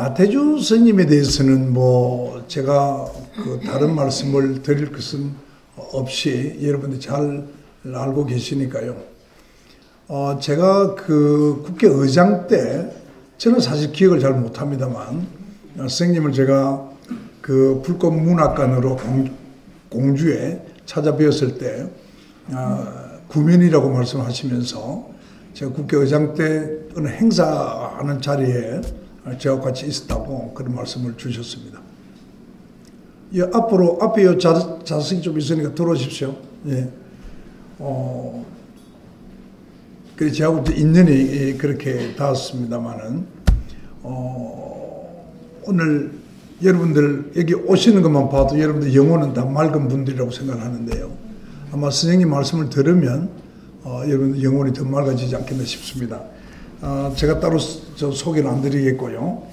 나태주 스님에 대해서는 뭐 제가 그 다른 말씀을 드릴 것은 없이 여러분들이 잘 알고 계시니까요. 제가 그 국회의장 때 저는 사실 기억을 잘 못합니다만 스님을 제가 그 불꽃문학관으로 공주에 찾아뵈었을 때 구면이라고 말씀하시면서 제가 국회의장 때 어느 행사하는 자리에 저와 같이 있었다고 그런 말씀을 주셨습니다. 앞에 자석이 좀 있으니까 들어오십시오. 예. 그래서 저하고 인연이 그렇게 닿았습니다만은, 오늘 여러분들 여기 오시는 것만 봐도 여러분들 영혼은 다 맑은 분들이라고 생각하는데요. 아마 선생님 말씀을 들으면, 여러분들 영혼이 더 맑아지지 않겠나 싶습니다. 제가 따로 소개는 안 드리겠고요.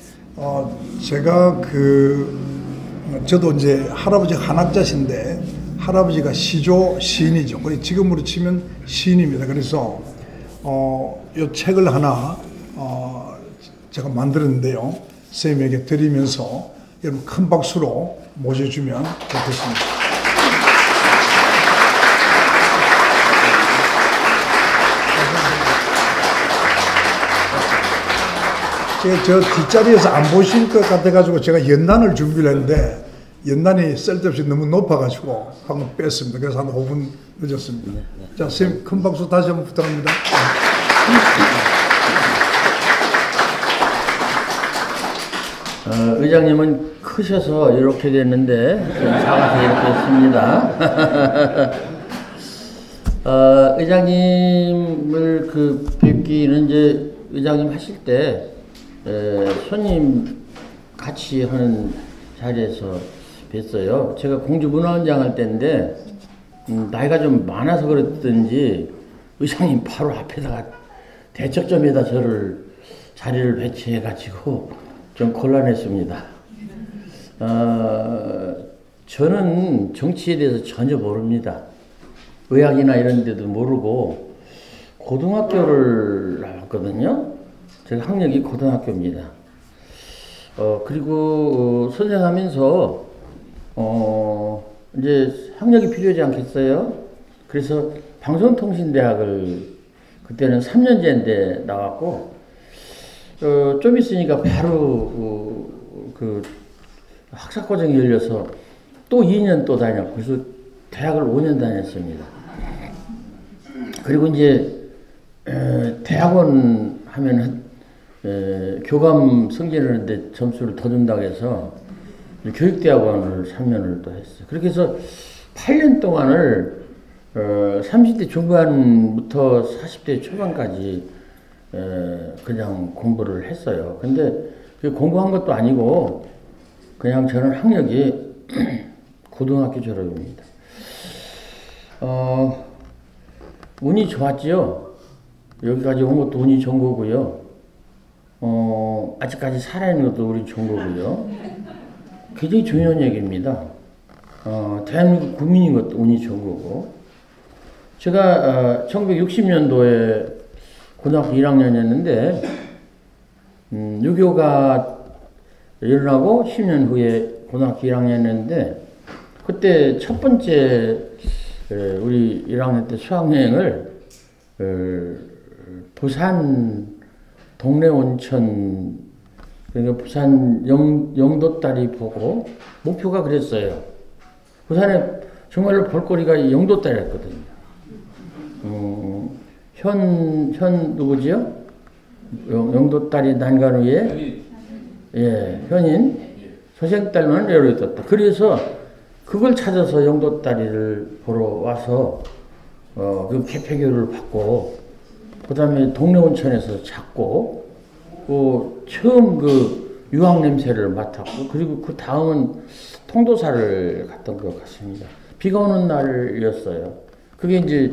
제가 저도 이제 할아버지 한학자신데, 할아버지가 시인이죠. 그리고 지금으로 치면 시인입니다. 그래서, 이 책을 하나, 제가 만들었는데요. 선생님에게 드리면서 여러분 큰 박수로 모셔주면 좋겠습니다. 제가 저 뒷자리에서 안 보실 것 같아가지고 제가 연단을 준비를 했는데 연단이 쓸데없이 너무 높아가지고 방금 뺐습니다. 그래서 한 5분 늦었습니다. 자, 선생님 큰 박수 다시 한번 부탁합니다. 의장님은 크셔서 이렇게 됐는데 작아서 이렇게 했습니다. 의장님을 뵙기는 이제 의장님 하실 때 손님 같이 하는 자리에서 뵀어요. 제가 공주문화원장 할 때인데 나이가 좀 많아서 그랬던지 의장님 바로 앞에다가 대척점에다 자리를 배치해가지고 좀 곤란했습니다. 저는 정치에 대해서 전혀 모릅니다. 의학이나 이런 데도 모르고 고등학교를 나왔거든요. 제가 학력이 고등학교입니다. 그리고 선생하면서 이제 학력이 필요하지 않겠어요? 그래서 방송통신대학을 그때는 3년제인데 나왔고 좀 있으니까 바로 학사과정이 열려서 또 2년 또 다녔고 그래서 대학을 5년 다녔습니다. 그리고 이제 대학원 하면 교감 승진하는데 점수를 더 준다고 해서 교육대학원을 3년을 또 했어요. 그렇게 해서 8년 동안을 30대 중반부터 40대 초반까지 그냥 공부를 했어요. 근데 공부한 것도 아니고 그냥 저는 학력이 고등학교 졸업입니다. 운이 좋았죠. 여기까지 온 것도 운이 좋은 거고요. 아직까지 살아있는 것도 운이 좋은 거고요. 굉장히 중요한 얘기입니다. 대한민국 국민인 것도 운이 좋은 거고. 제가 1960년도에 고등학교 1학년이었는데 6.25가 일어나고 10년 후에 고등학교 1학년이었는데 그때 첫 번째 우리 1학년 때 수학여행을 부산 동래 온천 그러니까 부산 영도다리 보고 목표가 그랬어요. 부산에 정말로 볼거리가 영도다리였거든요. 현 누구지요? 영도다리 난간 위에 현인 소생딸만 내려 있었다. 그래서 그걸 찾아서 영도다리를 보러 와서 그 개폐교를 받고 그 다음에 동래온천에서 찾고 처음 유황 냄새를 맡았고 그리고 그 다음은 통도사를 갔던 것 같습니다. 비가 오는 날이었어요. 그게 이제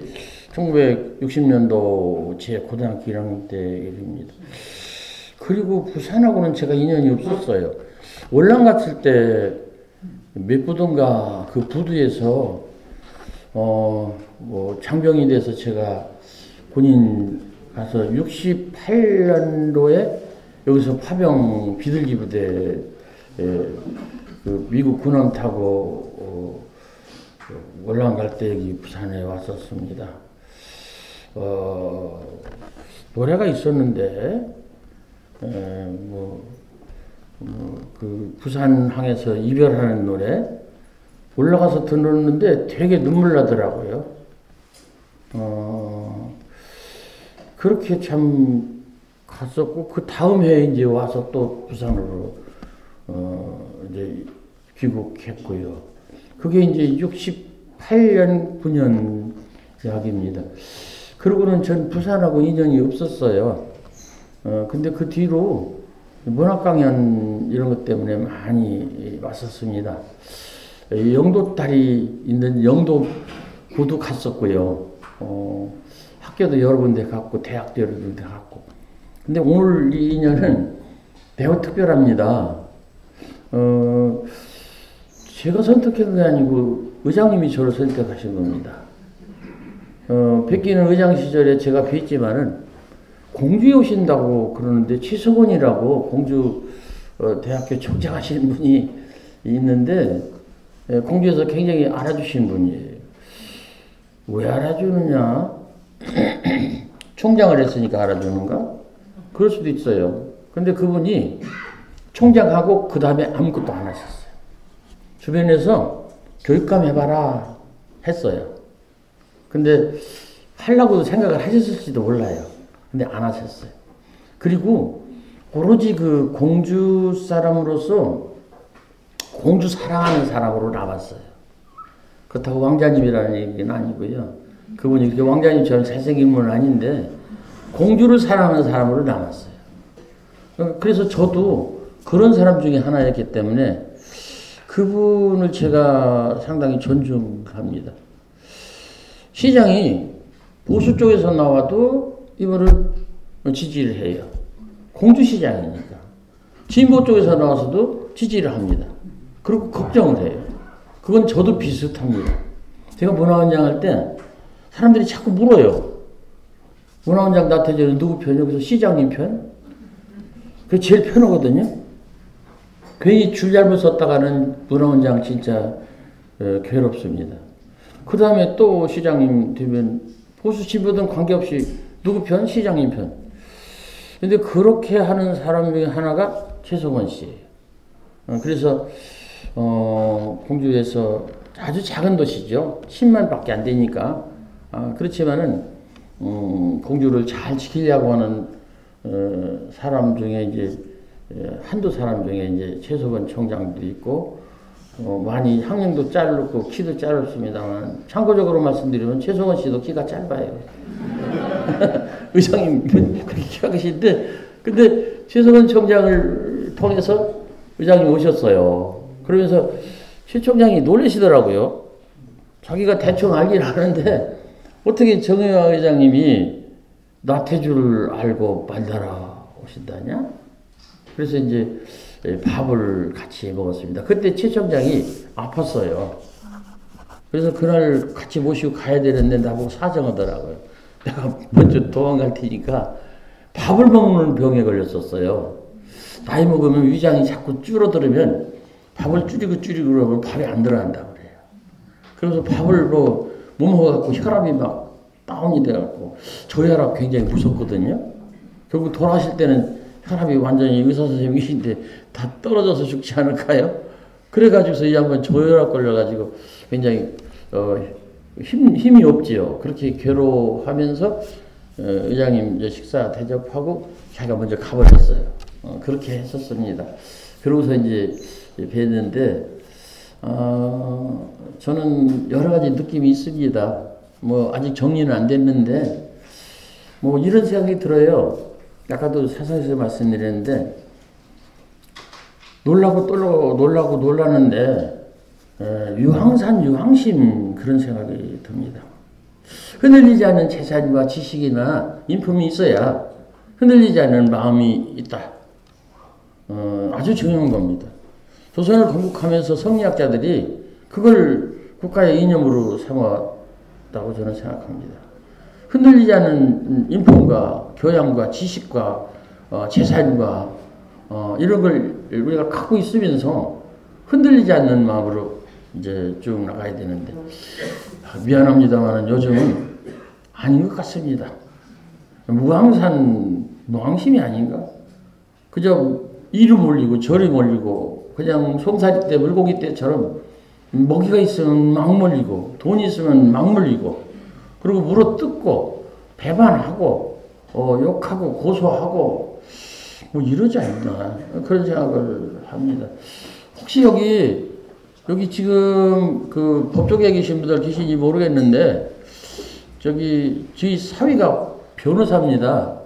1960년도 제 고등학교 1학년 때 일입니다. 그리고 부산하고는 제가 인연이 없었어요. 월남 갔을 때 몇 부던가 그 부두에서 장병이 돼서 제가 군인 가서 68년도에 여기서 파병 비둘기 부대 그 미국 군함 타고 월남 갈 때 여기 부산에 왔었습니다. 노래가 있었는데 그 부산항에서 이별하는 노래 올라가서 들었는데 되게 눈물 나더라고요. 그렇게 참 갔었고 그 다음 해에 이제 와서 또 부산으로 이제 귀국했고요. 그게 이제 68년 9년 이야기입니다. 그러고는 전 부산하고 인연이 없었어요. 근데 그 뒤로 문학 강연 이런 것 때문에 많이 왔었습니다. 영도달이 있는 영도구도 갔었고요. 학교도 여러 군데 갔고 대학도 여러 군데 갔고. 근데 오늘 이 인연은 매우 특별합니다. 제가 선택한 게 아니고 의장님이 저를 선택하신 겁니다. 뵙기는 의장 시절에 제가 뵀지만은 공주에 오신다고 그러는데 최석원이라고 공주 대학교 총장하시는 분이 있는데 공주에서 굉장히 알아주신 분이에요. 왜 알아주느냐? 총장을 했으니까 알아주는가? 그럴 수도 있어요. 근데 그분이 총장하고 그 다음에 아무것도 안 하셨어요. 주변에서 교육감 해봐라 했어요. 근데 하려고 생각을 하셨을지도 몰라요. 근데 안 하셨어요. 그리고 오로지 그 공주 사람으로서 공주 사랑하는 사람으로 남았어요. 그렇다고 왕자님이라는 얘기는 아니고요. 그분이 그렇게 왕자님처럼 잘생긴 분은 아닌데 공주를 사랑하는 사람으로 남았어요. 그래서 저도 그런 사람 중에 하나였기 때문에 그분을 제가 상당히 존중합니다. 시장이 보수 쪽에서 나와도 이분을 지지를 해요. 공주시장이니까. 진보 쪽에서 나와서도 지지를 합니다. 그리고 걱정을 해요. 그건 저도 비슷합니다. 제가 문화원장 할 때 사람들이 자꾸 물어요. 문화원장 나태주는 누구 편이요? 그래서 시장님 편? 그게 제일 편하거든요. 괜히 줄 잘못 썼다가는 문화원장 진짜 괴롭습니다. 그 다음에 또 시장님 되면 보수 진보든 관계없이 누구 편? 시장님 편. 근데 그렇게 하는 사람 중에 하나가 최석원 씨예요. 그래서 공주에서 아주 작은 도시죠. 10만 밖에 안 되니까. 그렇지만은 공주를 잘 지키려고 하는 사람 중에 이제 한두 사람 중에 이제 최석원 총장도 있고 많이 학년도 짧고 키도 짧습니다만 참고적으로 말씀드리면 최석원 씨도 키가 짧아요. 의장님 그렇게 키가 크신데 근데 최석원 총장을 통해서 의장님 오셨어요. 그러면서 최 총장이 놀라시더라고요. 자기가 대충 알긴 아는데 어떻게 정의화 의장님이 나태주를 알고 만나러 오신다냐? 그래서 이제 밥을 같이 먹었습니다. 그때 최 총장이 아팠어요. 그래서 그날 같이 모시고 가야 되는데 나보고 사정하더라고요. 내가 먼저 도망갈 테니까 밥을 먹는 병에 걸렸었어요. 나이 먹으면 위장이 자꾸 줄어들으면 밥을 줄이고 그러면 밥이 안 들어간다고 그래요. 그래서 밥을 못 먹어갖고 혈압이 막 다운이 돼갖고 저혈압 굉장히 무섭거든요. 결국 돌아가실 때는 혈압이 완전히 의사 선생님이신데 다 떨어져서 죽지 않을까요? 그래가지고서 이 양반 저혈압 걸려가지고 굉장히 힘이 없지요. 그렇게 괴로워하면서 의장님 이제 식사 대접하고 자기가 먼저 가버렸어요. 그렇게 했었습니다. 그러고서 이제 뵀는데 저는 여러 가지 느낌이 있습니다. 뭐 아직 정리는 안 됐는데 뭐 이런 생각이 들어요. 아까도 사선에서 말씀드렸는데 놀라는데 유황산 유황심 그런 생각이 듭니다. 흔들리지 않는 재산과 지식이나 인품이 있어야 흔들리지 않는 마음이 있다. 아주 중요한 겁니다. 조선을 건국하면서 성리학자들이 그걸 국가의 이념으로 삼았다고 저는 생각합니다. 흔들리지 않는 인품과 교양과 지식과 재산과 이런 걸 우리가 갖고 있으면서 흔들리지 않는 마음으로 이제 쭉 나가야 되는데 미안합니다만 요즘은 아닌 것 같습니다. 무항심이 아닌가? 그저 이리 몰리고 저리 몰리고 그냥 솜사리 때 물고기 때처럼 먹이가 있으면 막 몰리고 돈이 있으면 막 몰리고 그리고 물어뜯고 배반하고 욕하고 고소하고 뭐 이러지 않나 그런 생각을 합니다. 혹시 여기 지금 그 법조계에 계신 분들 계신지 모르겠는데 저희 사위가 변호사입니다.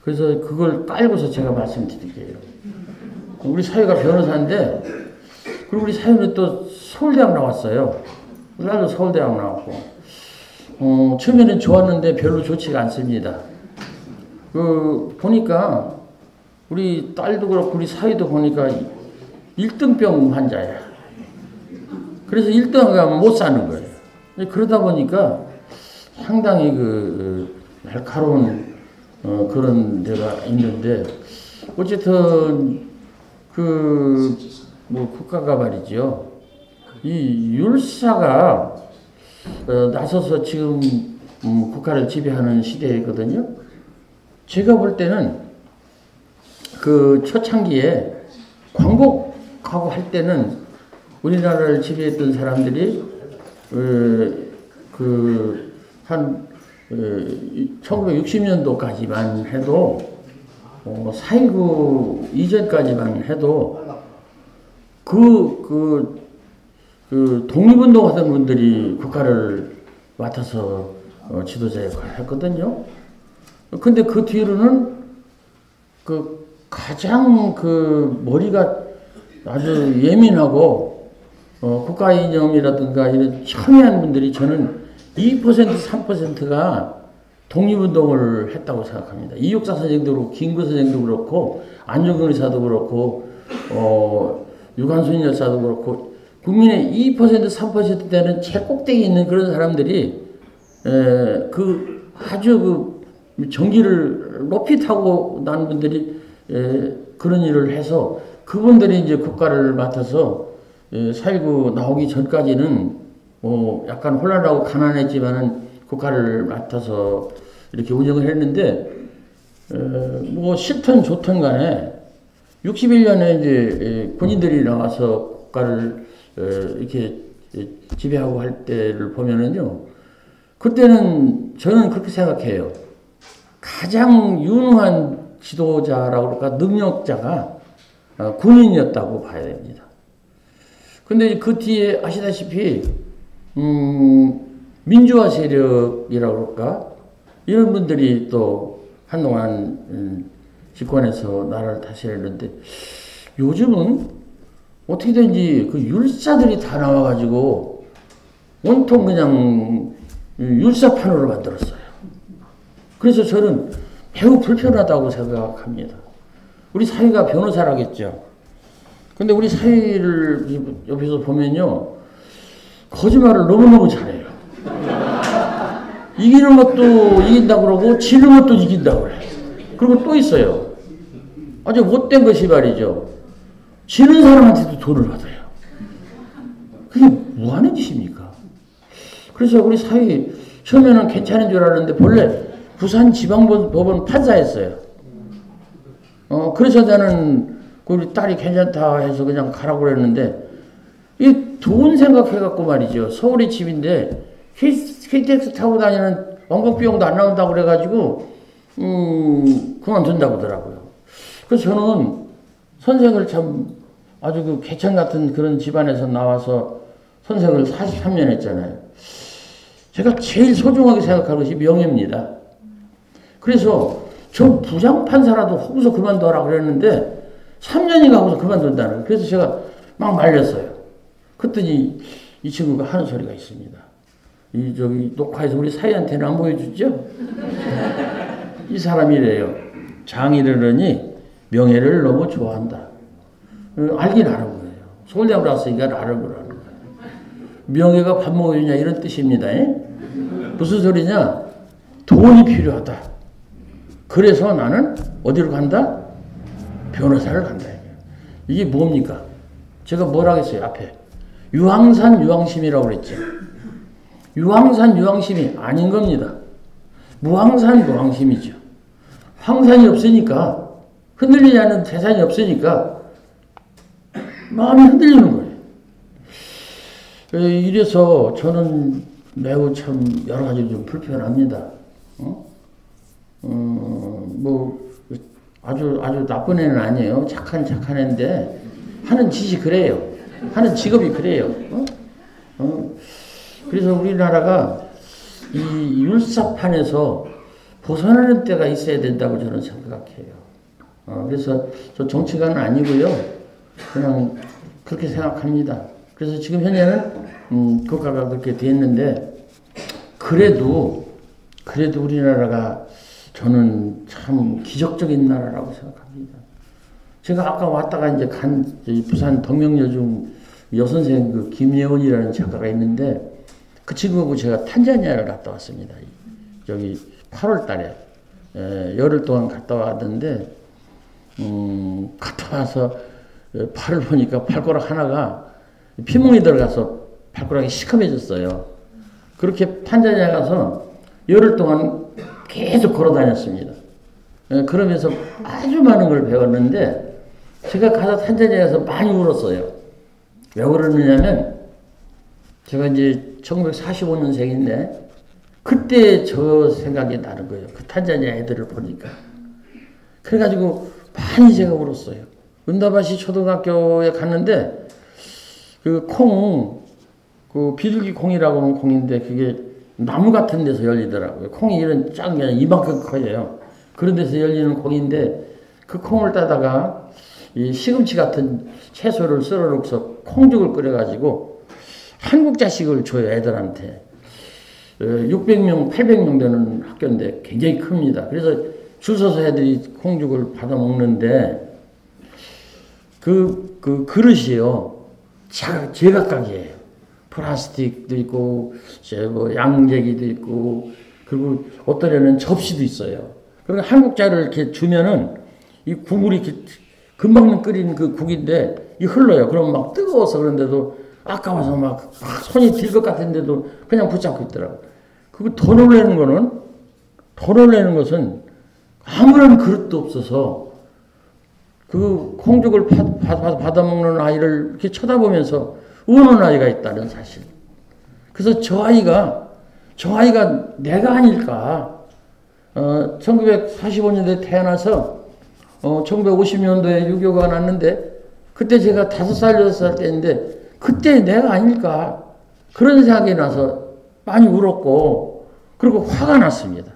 그래서 그걸 깔고서 제가 말씀드릴게요. 우리 사위가 변호사인데 그리고 우리 사위는 또 서울대학 나왔어요. 우리 아들 서울대학 나왔고 처음에는 좋았는데 별로 좋지가 않습니다. 보니까 우리 딸도 그렇고 우리 사위도 보니까 1등병 환자야. 그래서 1등 가면 못 사는 거예요. 그러다 보니까 상당히 날카로운 그런 데가 있는데 어쨌든 국가가 말이죠. 이 율사가 나서서 지금 국가를 지배하는 시대거든요. 제가 볼 때는 그 초창기에 광복하고 할 때는 우리나라를 지배했던 사람들이 한 1960년도까지만 해도 4.19 이전까지만 해도 독립운동 하던 분들이 국가를 맡아서 지도자 역할을 했거든요. 근데 그 뒤로는 가장 머리가 아주 예민하고 국가 이념이라든가 이런 첨예한 분들이 저는 2% 3%가 독립운동을 했다고 생각합니다. 이육사 선생도 그렇고 김구 선생도 그렇고 안중근 의사도 그렇고 유관순 여사도 그렇고 국민의 2% 3%대는 제일 꼭대기에 있는 그런 사람들이 아주 전기를 높이 타고 난 분들이 그런 일을 해서 그분들이 이제 국가를 맡아서 4.19 나오기 전까지는 약간 혼란하고 가난했지만은 국가를 맡아서 이렇게 운영을 했는데 싫든 좋든 간에 61년에 이제 군인들이 나와서 국가를 이렇게 지배하고 할 때를 보면은요. 그때는 저는 그렇게 생각해요. 가장 유능한 지도자라고 그럴까 능력자가 군인이었다고 봐야 됩니다. 근데 그 뒤에 아시다시피 민주화 세력이라고 그럴까 이런 분들이 또 한동안 집권해서 나라를 다스렸는데 요즘은 어떻게든지 그 율사들이 다 나와가지고 온통 그냥 율사판으로 만들었어요. 그래서 저는 매우 불편하다고 생각합니다. 우리 사위가 변호사라겠죠. 근데 우리 사위를 옆에서 보면요. 거짓말을 너무너무 잘해요. 이기는 것도 이긴다고 그러고 지는 것도 이긴다고 그래요. 그리고 또 있어요. 아주 못된 것이 말이죠. 지는 사람한테도 돈을 받아요. 그게 뭐 하는 짓입니까? 그래서 우리 사위 처음에는 괜찮은 줄 알았는데 본래 부산지방법원 판사였어요. 그래서 나는 우리 딸이 괜찮다 해서 그냥 가라고 그랬는데 이 돈 생각해갖고 말이죠. 서울이 집인데 KTX 타고 다니는 왕복 비용도 안 나온다고 그래가지고 그만둔다고 하더라고요. 그래서 저는 선생을 참 아주 개천 같은 그런 집안에서 나와서 선생을 43년 했잖아요. 제가 제일 소중하게 생각하는 것이 명예입니다. 그래서 저 부장판사라도 하고서 그만둬라 그랬는데 3년이 가고서 그만둔다는 거예요. 그래서 제가 막 말렸어요. 그랬더니 이 친구가 하는 소리가 있습니다. 녹화해서 우리 사이한테는 안 보여주죠? 이 사람이래요. 장이르느니 명예를 너무 좋아한다. 알긴 아는 거예요. 서울대학 나왔으니까 아는 거라는 거예요. 명예가 밥 먹여주냐 이런 뜻입니다. 무슨 소리냐? 돈이 필요하다. 그래서 나는 어디로 간다? 변호사를 간다. 이게 뭡니까? 제가 뭘 하겠어요, 앞에. 유황산 유황심이라고 그랬죠. 유황산 유황심이 아닌 겁니다. 무황산 무황심이죠. 황산이 없으니까, 흔들리지 않는 재산이 없으니까 마음이 흔들리는 거예요. 이래서 저는 매우 참 여러 가지 좀 불편합니다. 뭐 아주 나쁜 애는 아니에요. 착한 애인데 하는 짓이 그래요. 하는 직업이 그래요. 그래서 우리나라가 이 율사판에서 벗어나는 때가 있어야 된다고 저는 생각해요. 그래서 저 정치가는 아니고요. 그냥 그렇게 생각합니다. 그래서 지금 현재는 국가가 그렇게 됐는데 그래도 우리나라가 저는 참 기적적인 나라라고 생각합니다. 제가 아까 왔다가 이제 부산 덕명여중 여선생 그 김예원이라는 작가가 있는데 그 친구하고 제가 탄자니아를 갔다 왔습니다. 여기 8월 달에 열흘 동안 갔다 왔는데 갔다 와서 팔을 보니까 발가락 하나가 피멍이 들어가서 발가락이 시커매졌어요. 그렇게 탄자니아 가서 열흘 동안 계속 걸어 다녔습니다. 그러면서 아주 많은 걸 배웠는데 제가 가서 탄자니아에서 많이 울었어요. 왜 울었느냐면 제가 이제 1945년생인데 그때 저 생각이 나는 거예요. 그 탄자니아 애들을 보니까. 그래가지고 많이 제가 울었어요. 은다바시 초등학교에 갔는데 그 비둘기 콩이라고 하는 콩인데 그게 나무 같은 데서 열리더라고요. 콩이 이런 작은 게 아니라 이만큼 커요. 그런 데서 열리는 콩인데 그 콩을 따다가 이 시금치 같은 채소를 썰어 놓고서 콩죽을 끓여가지고 한국 자식을 줘요, 애들한테. 600명, 800명 되는 학교인데 굉장히 큽니다. 그래서 줄 서서 애들이 콩죽을 받아 먹는데 그 그릇이요. 제각각이에요. 플라스틱도 있고, 뭐 양재기도 있고, 그리고 어떤 애는 접시도 있어요. 그러니까 한국자를 이렇게 주면은 이 국물이 이렇게 금방 끓인 그 국인데 이 흘러요. 그럼 막 뜨거워서 그런데도 아까워서 막 손이 딜 것 같은데도 그냥 붙잡고 있더라고. 그거 더 놀라는 것은 아무런 그릇도 없어서 그 콩죽을 받아먹는 아이를 이렇게 쳐다보면서 우는 아이가 있다는 사실. 그래서 저 아이가 내가 아닐까. 1945년도에 태어나서 1950년도에 6.25가 났는데 그때 제가 5살, 6살 때인데 그때 내가 아닐까. 그런 생각이 나서 많이 울었고 그리고 화가 났습니다.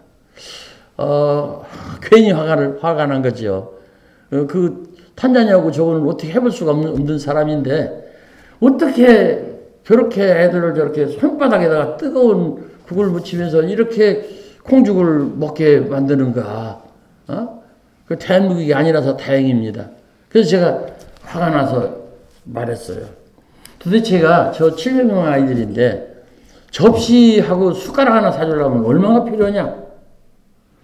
괜히 화가 난 거죠. 그 탄자니아하고 저거는 어떻게 해볼 수가 없는 사람인데 어떻게 저렇게 애들을 저렇게 손바닥에다가 뜨거운 국을 묻히면서 이렇게 콩죽을 먹게 만드는가. 그 대한민국이 아니라서 다행입니다. 그래서 제가 화가 나서 말했어요. 도대체가 저 700명 아이들인데 접시하고 숟가락 하나 사주려면 얼마가 필요하냐?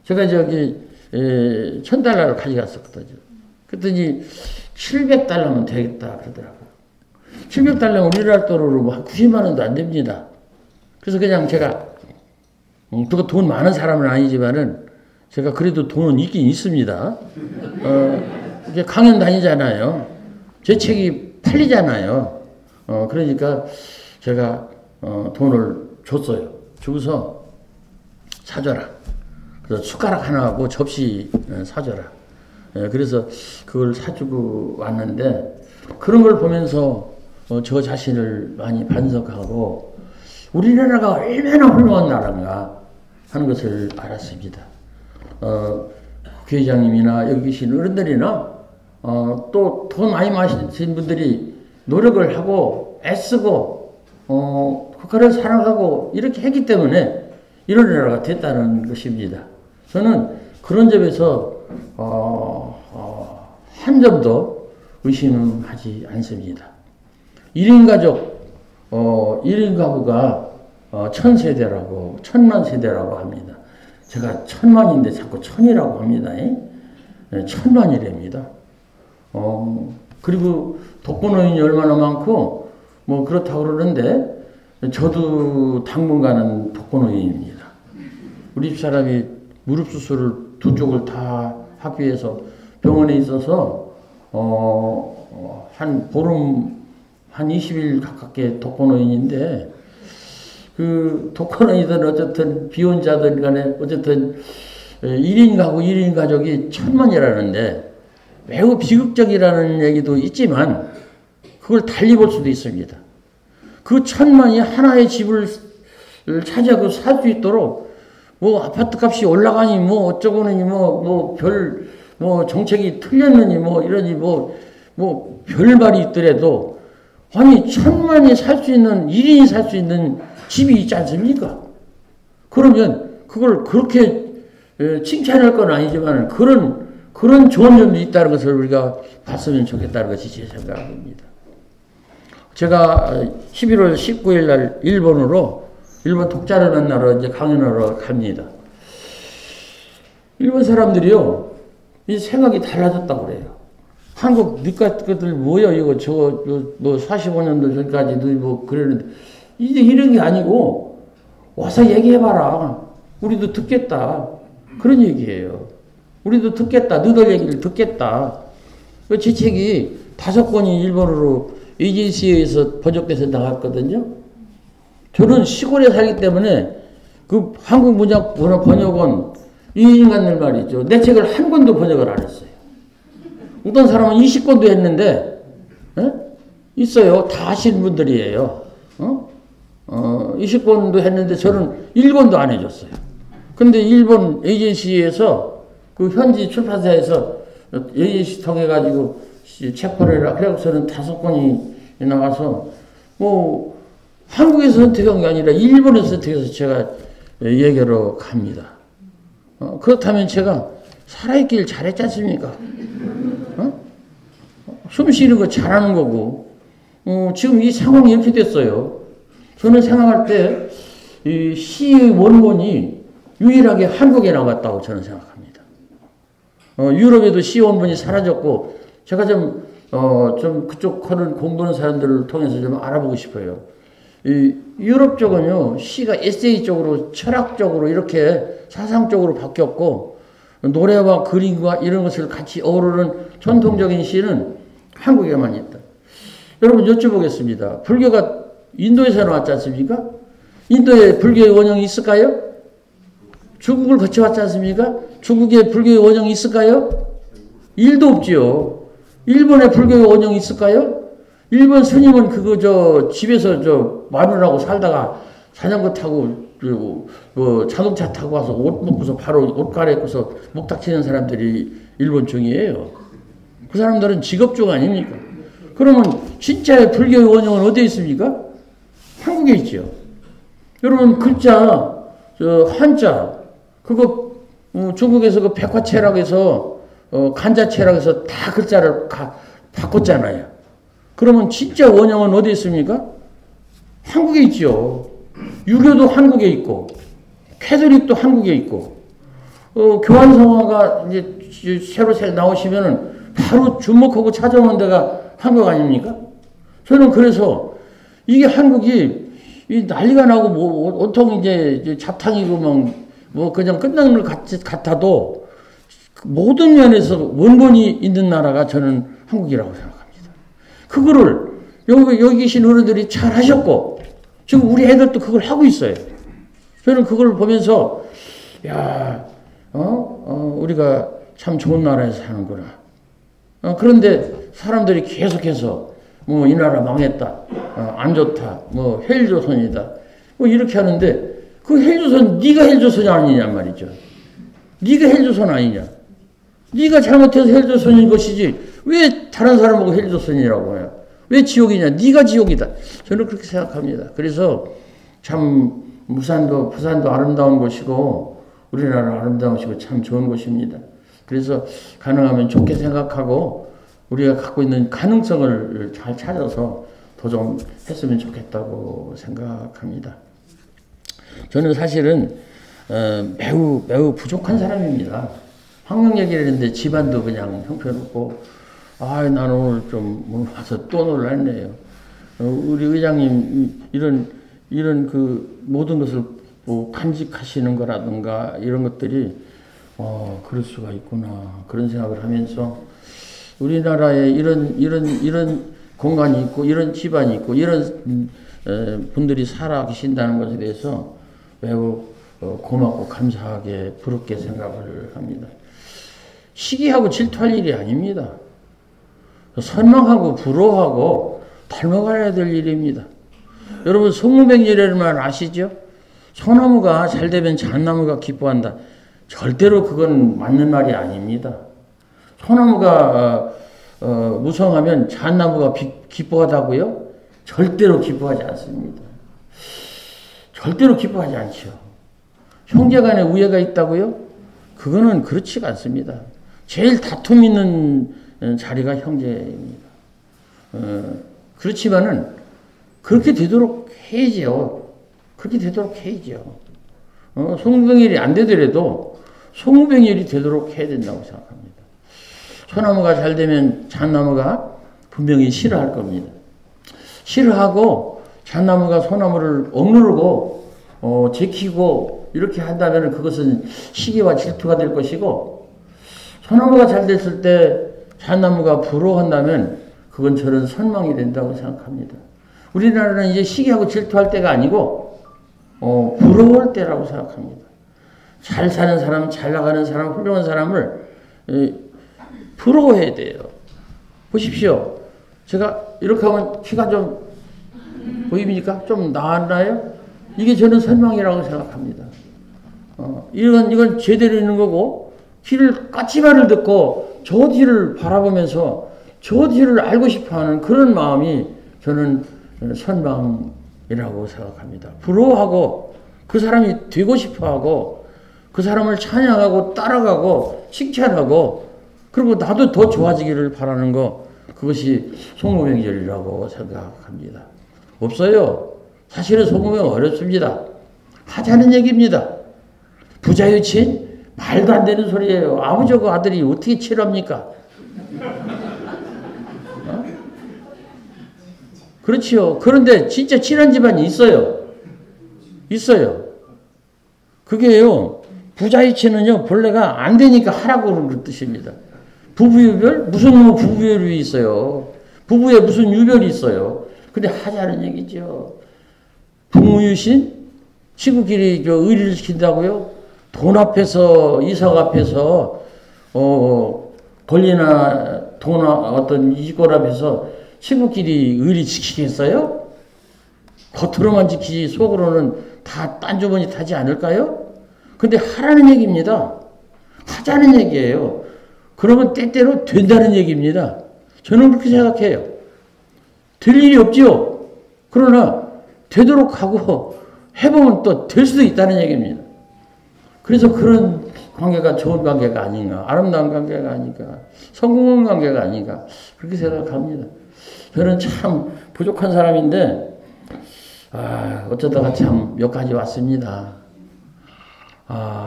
제가 저기 $1000를 가져갔었거든요. 그랬더니 700달러면 되겠다 그러더라고요. 700달러면 우리나라 돈으로 뭐 한 90만 원도 안 됩니다. 그래서 그냥 제가 그거 돈 많은 사람은 아니지만은 제가 그래도 돈은 있긴 있습니다. 이게 강연 다니잖아요. 제 책이 팔리잖아요. 그러니까 제가 돈을 줬어요. 주고서 사줘라. 그래서 숟가락 하나하고 접시 사줘라. 그래서 그걸 사주고 왔는데 그런 걸 보면서 저 자신을 많이 반성하고 우리나라가 얼마나 훌륭한 나라인가 하는 것을 알았습니다. 국회의장님이나 여기 계신 어른들이나 또 돈 많이 마신 분들이 노력을 하고 애쓰고 국가를 사랑하고 이렇게 했기 때문에 이런 나라가 됐다는 것입니다. 저는 그런 점에서 한 점도 의심하지 않습니다. 1인 가족, 1인 가구가 1000세대라고, 1000만 세대라고 합니다. 제가 천만인데 자꾸 천이라고 합니다. 천만이랍니다. 그리고 독거노인이 얼마나 많고 뭐 그렇다고 그러는데 저도 당분간은 독거노인입니다. 우리 집사람이 무릎 수술을 두 쪽을 다 하기 위해서 병원에 있어서 한 보름 한 20일 가깝게 독거노인인데 그 독거노인이든 어쨌든 비혼자들 간에 어쨌든 1인 가구 1인 가족이 천만이라는데 매우 비극적이라는 얘기도 있지만 그걸 달리 볼 수도 있습니다. 그 천만이 하나의 집을 차지하고 살 수 있도록 뭐 아파트 값이 올라가니 뭐 어쩌고니 뭐 정책이 틀렸느니 뭐 이러니 뭐 별말이 있더라도 아니 천만이 살 수 있는 1인이 살 수 있는 집이 있지 않습니까? 그러면 그걸 그렇게 칭찬할 건 아니지만 그런 좋은 점도 있다는 것을 우리가 봤으면 좋겠다는 것이 제 생각입니다. 제가 11월 19일 날 일본 독자를 만나러 이제 강연하러 갑니다. 일본 사람들이요, 이 생각이 달라졌다고 그래요. 한국 늦것들 뭐야, 이거, 뭐 45년도 전까지도 뭐 그러는데, 이제 이런 게 아니고, 와서 얘기해봐라. 우리도 듣겠다. 그런 얘기예요. 우리도 듣겠다. 너들 얘기를 듣겠다. 제 책이 5권이 일본어로 에이전시에서 번역돼서 나갔거든요. 저는 시골에 살기 때문에 그 한국 문학 번역은 이 인간들 말이죠. 내 책을 한 권도 번역을 안 했어요. 어떤 사람은 20권도 했는데, 있어요. 다 아시는 분들이에요. 20권도 했는데 저는 1권도 안 해줬어요. 근데 일본 에이전시에서 그 현지 출판사에서 에이전시 통해가지고 책벌을 그래서는 5권이 나와서 뭐 한국에서 선택한 게 아니라 일본에서 선택해서 제가 얘기하러 갑니다. 그렇다면 제가 살아있길 잘했지 않습니까? 숨 쉬는 거 잘하는 거고 지금 이 상황이 이렇게 됐어요. 저는 생각할 때 이 시의 원본이 유일하게 한국에 나왔다고 저는 생각합니다. 유럽에도 시 원본이 사라졌고 제가 좀 그쪽 공부하는 사람들을 통해서 좀 알아보고 싶어요. 이 유럽 쪽은요, 시가 에세이 쪽으로, 철학적으로, 이렇게 사상적으로 바뀌었고, 노래와 그림과 이런 것을 같이 어우르는 전통적인 시는 한국에만 있다. 여러분 여쭤보겠습니다. 불교가 인도에서 나왔지 않습니까? 인도에 불교의 원형이 있을까요? 중국을 거쳐왔지 않습니까? 중국에 불교의 원형이 있을까요? 1도 없지요. 일본에 불교의 원형이 있을까요? 일본 스님은 집에서 마누라하고 살다가 자전거 타고 그리고 뭐 자동차 타고 와서 옷 먹고서 바로 옷 갈아입고서 목탁 치는 사람들이 일본중이에요. 그 사람들은 직업중 아닙니까? 그러면 진짜의 불교의 원형은 어디에 있습니까? 한국에 있죠. 여러분 글자, 한자 그거 중국에서 그 백화체라고 해서 간자체라고 해서 다 글자를 바꿨잖아요. 그러면 진짜 원형은 어디에 있습니까? 한국에 있죠. 유교도 한국에 있고, 캐톨릭도 한국에 있고, 교환성화가 이제 새로 나오시면은 바로 주목하고 찾아오는 데가 한국 아닙니까? 저는 그래서 이게 한국이 난리가 나고 뭐 온통 이제 잡탕이고 뭐 그냥 끝나는 것 같아도 모든 면에서 원본이 있는 나라가 저는 한국이라고 생각합니다. 그거를 여기 계신 어른들이 잘 하셨고 지금 우리 애들도 그걸 하고 있어요. 저는 그걸 보면서 우리가 참 좋은 나라에서 사는구나. 그런데 사람들이 계속해서 뭐 이 나라 망했다, 안 좋다, 뭐 헬조선이다, 뭐 이렇게 하는데 그 헬조선 네가 헬조선이 아니냐 말이죠. 네가 헬조선 아니냐. 네가 잘못해서 헬조선인 것이지 왜 다른 사람하고 헬조선이라고 해요. 왜 지옥이냐. 네가 지옥이다. 저는 그렇게 생각합니다. 그래서 참 부산도 아름다운 곳이고 우리나라 아름다운 곳이고 참 좋은 곳입니다. 그래서 가능하면 좋게 생각하고 우리가 갖고 있는 가능성을 잘 찾아서 도전했으면 좋겠다고 생각합니다. 저는 사실은 매우 부족한 사람입니다. 학력 얘기를 했는데 집안도 그냥 형편없고, 나는 오늘 좀 와서 또 놀랐네요. 우리 의장님 이런 그 모든 것을 뭐 간직하시는 거라든가 이런 것들이 그럴 수가 있구나 그런 생각을 하면서 우리나라에 이런 공간이 있고 이런 집안이 있고 이런 분들이 살아 계신다는 것에 대해서 매우 고맙고 감사하게 부럽게 생각을 합니다. 시기하고 질투할 일이 아닙니다. 선망하고 부러워하고 닮아가야 될 일입니다. 여러분 송무백열이라는 말 아시죠? 소나무가 잘 되면 잣나무가 기뻐한다. 절대로 그건 맞는 말이 아닙니다. 소나무가 무성하면 잣나무가 기뻐하다고요? 절대로 기뻐하지 않습니다. 절대로 기뻐하지 않죠. 형제간에 우애가 있다고요? 그거는 그렇지가 않습니다. 제일 다툼 있는 자리가 형제입니다. 그렇지만은 그렇게 되도록 해야죠. 그렇게 되도록 해야죠. 송무병열이 안 되더라도 송무병열이 되도록 해야 된다고 생각합니다. 소나무가 잘 되면 잣나무가 분명히 싫어할 겁니다. 싫어하고 잣나무가 소나무를 억누르고 제키고 이렇게 한다면 그것은 시기와 질투가 될 것이고, 소나무가 잘 됐을 때 잣나무가 부러워한다면 그건 저는 선망이 된다고 생각합니다. 우리나라는 이제 시기하고 질투할 때가 아니고 부러워할 때라고 생각합니다. 잘 사는 사람, 잘 나가는 사람, 훌륭한 사람을 부러워해야 돼요. 보십시오. 제가 이렇게 하면 키가 좀 보입니까? 좀 나았나요? 이게 저는 선망이라고 생각합니다. 이건 제대로 있는 거고, 뒤를 까치발을 듣고 저 뒤를 바라보면서 저 뒤를 알고 싶어하는 그런 마음이 저는 선망이라고 생각합니다. 부러워하고 그 사람이 되고 싶어하고 그 사람을 찬양하고 따라가고 칭찬하고 그리고 나도 더 좋아지기를 바라는 거, 그것이 송무명절이라고 생각합니다. 없어요. 사실은 송무명 어렵습니다. 하자는 얘기입니다. 부자유친? 말도 안 되는 소리예요. 아버지하고 아들이 어떻게 친합니까? 그렇지요. 그런데 진짜 친한 집안이 있어요. 있어요. 그게요, 부자유친은요, 본래가 안 되니까 하라고 그러는 뜻입니다. 부부유별? 무슨 부부유별이 있어요. 부부에 무슨 유별이 있어요. 근데 하자는 얘기죠. 부무유신? 친구끼리 의리를 시킨다고요? 돈 앞에서, 이석 앞에서, 권리나 돈, 어떤 이권 앞에서 친구끼리 의리 지키겠어요? 겉으로만 지키지 속으로는 다 딴주머니 타지 않을까요? 근데 하라는 얘기입니다. 하자는 얘기예요. 그러면 때때로 된다는 얘기입니다. 저는 그렇게 생각해요. 될 일이 없죠. 그러나 되도록 하고 해보면 또 될 수도 있다는 얘기입니다. 그래서 그런 관계가 좋은 관계가 아닌가, 아름다운 관계가 아닌가, 성공한 관계가 아닌가, 그렇게 생각합니다. 저는 참 부족한 사람인데, 어쩌다가 참 여기까지 왔습니다.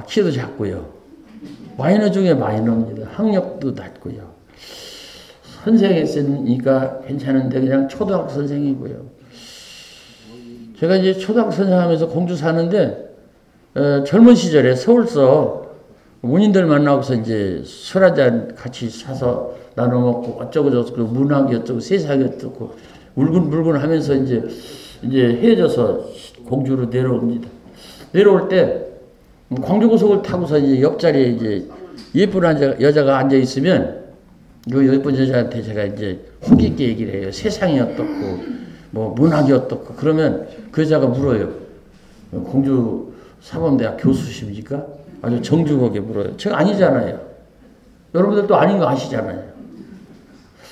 키도 작고요. 마이너 중에 마이너입니다. 학력도 낮고요. 선생했으니까 괜찮은데 그냥 초등학교 선생이고요. 제가 이제 초등학교 선생하면서 공주 사는데, 젊은 시절에 서울서 문인들 만나고서 이제 술 한잔 같이 사서 나눠 먹고 어쩌고 저쩌고 문학이 어쩌고 세상이 어쩌고 울근불근 하면서 이제 헤어져서 공주로 내려옵니다. 내려올 때 광주고속을 타고서 이제 옆자리에 이제 예쁜 여자가 앉아 있으면 그 예쁜 여자한테 제가 이제 호기있게 얘기를 해요. 세상이 어떻고 뭐 문학이 어떻고 그러면 그 여자가 물어요. 공주 사범대학 교수십니까? 아주 정중하게 물어요. 제가 아니잖아요. 여러분들도 아닌 거 아시잖아요.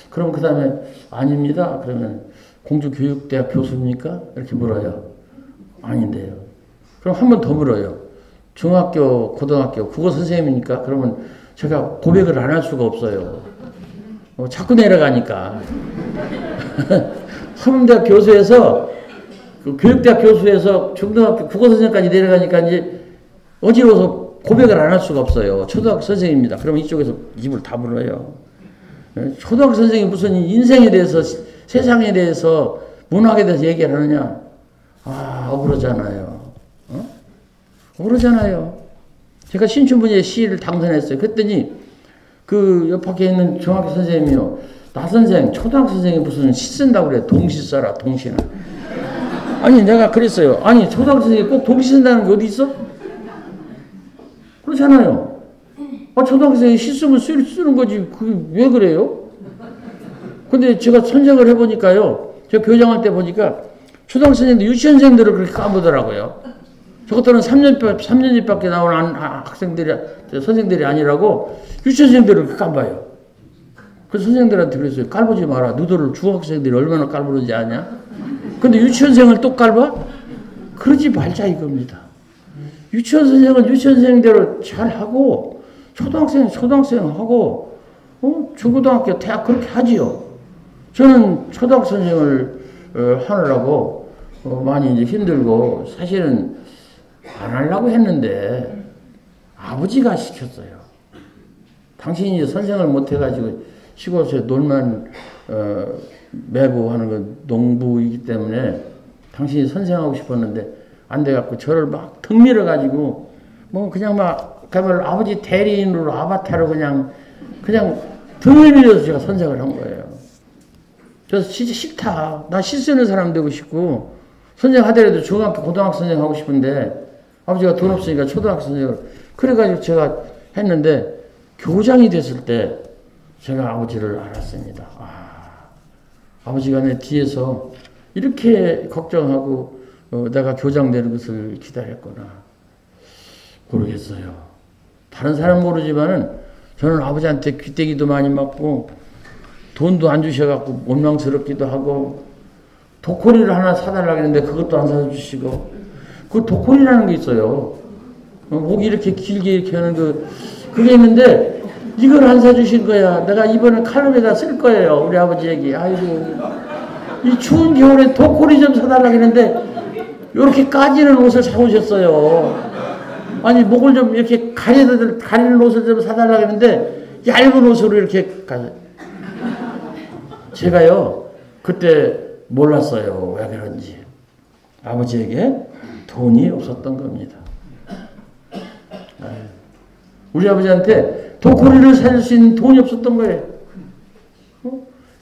그럼 그 다음에 아닙니다. 그러면 공주교육대학 교수입니까? 이렇게 물어요. 아닌데요. 그럼 한 번 더 물어요. 중학교, 고등학교, 국어 선생님입니까? 그러면 제가 고백을 안 할 수가 없어요. 자꾸 내려가니까. 사범대학 교수에서 그 교육대학 교수에서 중등학교 국어 선생님까지 내려가니까 이제 어지러워서 고백을 안 할 수가 없어요. 초등학교 선생님입니다. 그러면 이쪽에서 입을 다물어요. 초등학교 선생님이 무슨 인생에 대해서, 세상에 대해서, 문학에 대해서 얘기를 하느냐? 아, 억울하잖아요. 억울하잖아요. 제가 신춘문예 시를 당선했어요. 그랬더니 그 옆에 있는 중학교 선생님이요. 나 선생, 초등학교 선생님이 무슨 시 쓴다고 그래. 동시 써라, 동시는. 아니, 내가 그랬어요. 아니, 초등학교 선생님이 꼭 동시 쓴다는 게 어디 있어? 그렇잖아요. 아, 초등학교 선생님이 시 쓰면 쓰는 거지. 그게 왜 그래요? 근데 제가 선생을 해보니까요. 제가 교장할 때 보니까 초등학교 선생님들 유치원생들을 그렇게 까보더라고요. 저것들은 3년집밖에 나오는 선생들이 아니라고 유치원생들을 까봐요. 그래서 선생들한테 그랬어요. 깔보지 마라. 너희들 중학생들이 얼마나 깔보는지 아냐? 근데 유치원생을 또 깔봐? 그러지 말자 이겁니다. 유치원 선생은 유치원생대로 잘하고 초등학생하고 중고등학교, 대학 그렇게 하지요. 저는 초등학교 선생을 하느라고 많이 이제 힘들고 사실은 안 하려고 했는데 아버지가 시켰어요. 당신이 선생을 못해가지고 시골에서 놀만 매고 하는 건 농부이기 때문에 당신이 선생하고 싶었는데 안 돼갖고 저를 막 등 밀어가지고 뭐 그냥 막 그야말로 아버지 대리인으로 아바타로 그냥 등을 밀어서 제가 선생을 한 거예요. 그래서 진짜 싫다. 나 시 쓰는 사람 되고 싶고 선생 하더라도 중학교 고등학교 선생 하고 싶은데 아버지가 돈 없으니까 초등학교 선생을 그래가지고 제가 했는데 교장이 됐을 때 제가 아버지를 알았습니다. 아버지가 내 뒤에서 이렇게 걱정하고 내가 교장 되는 것을 기다렸구나. 모르겠어요. 다른 사람 모르지만은 저는 아버지한테 귀때기도 많이 맞고 돈도 안 주셔갖고 원망스럽기도 하고 독코리를 하나 사달라고 했는데 그것도 안 사주시고 그 독코리라는 게 있어요. 목이 이렇게 길게 이렇게 하는 그게 있는데 이걸 안 사주신 거야. 내가 이번에 칼럼에다 쓸 거예요. 우리 아버지 얘기. 아이고 이 추운 겨울에 독코리 좀 사달라고 했는데 이렇게 까지는 옷을 사오셨어요. 아니 목을 좀 이렇게 가리는 옷을 좀 사달라고 했는데 얇은 옷으로 이렇게 제가요 그때 몰랐어요. 왜 그런지. 아버지에게 돈이 없었던 겁니다. 우리 아버지한테 독코리를 사줄 수 있는 돈이 없었던 거예요.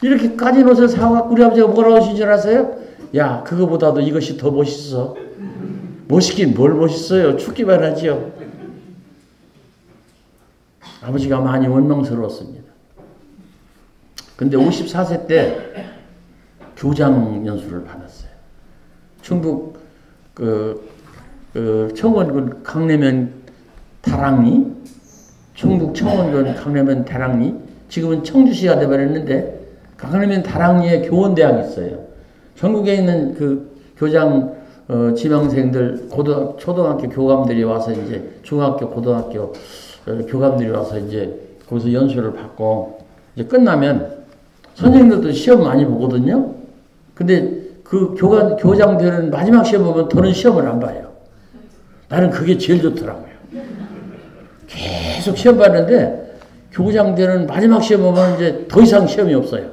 이렇게 까진 옷을 사갖고 우리 아버지가 뭐라고 하신 줄 아세요? 야, 그거보다도 이것이 더 멋있어. 멋있긴 뭘 멋있어요. 춥기만 하지요. 아버지가 많이 원망스러웠습니다. 근데 54세 때 교장 연수를 받았어요. 충북 청원군 강내면 다랑리, 충북 청원군 강내면 다랑리, 지금은 청주시가 되어버렸는데 강내면 다랑리에 교원대학이 있어요. 전국에 있는 그 교장 지망생들 초등학교 교감들이 와서 이제 중학교 고등학교 교감들이 와서 이제 거기서 연수를 받고 이제 끝나면 선생님들도 시험 많이 보거든요. 근데 그 교장들은 마지막 시험 보면 더는 시험을 안 봐요. 나는 그게 제일 좋더라고요. 계속 시험 봤는데 교장들은 마지막 시험 보면 이제 더 이상 시험이 없어요.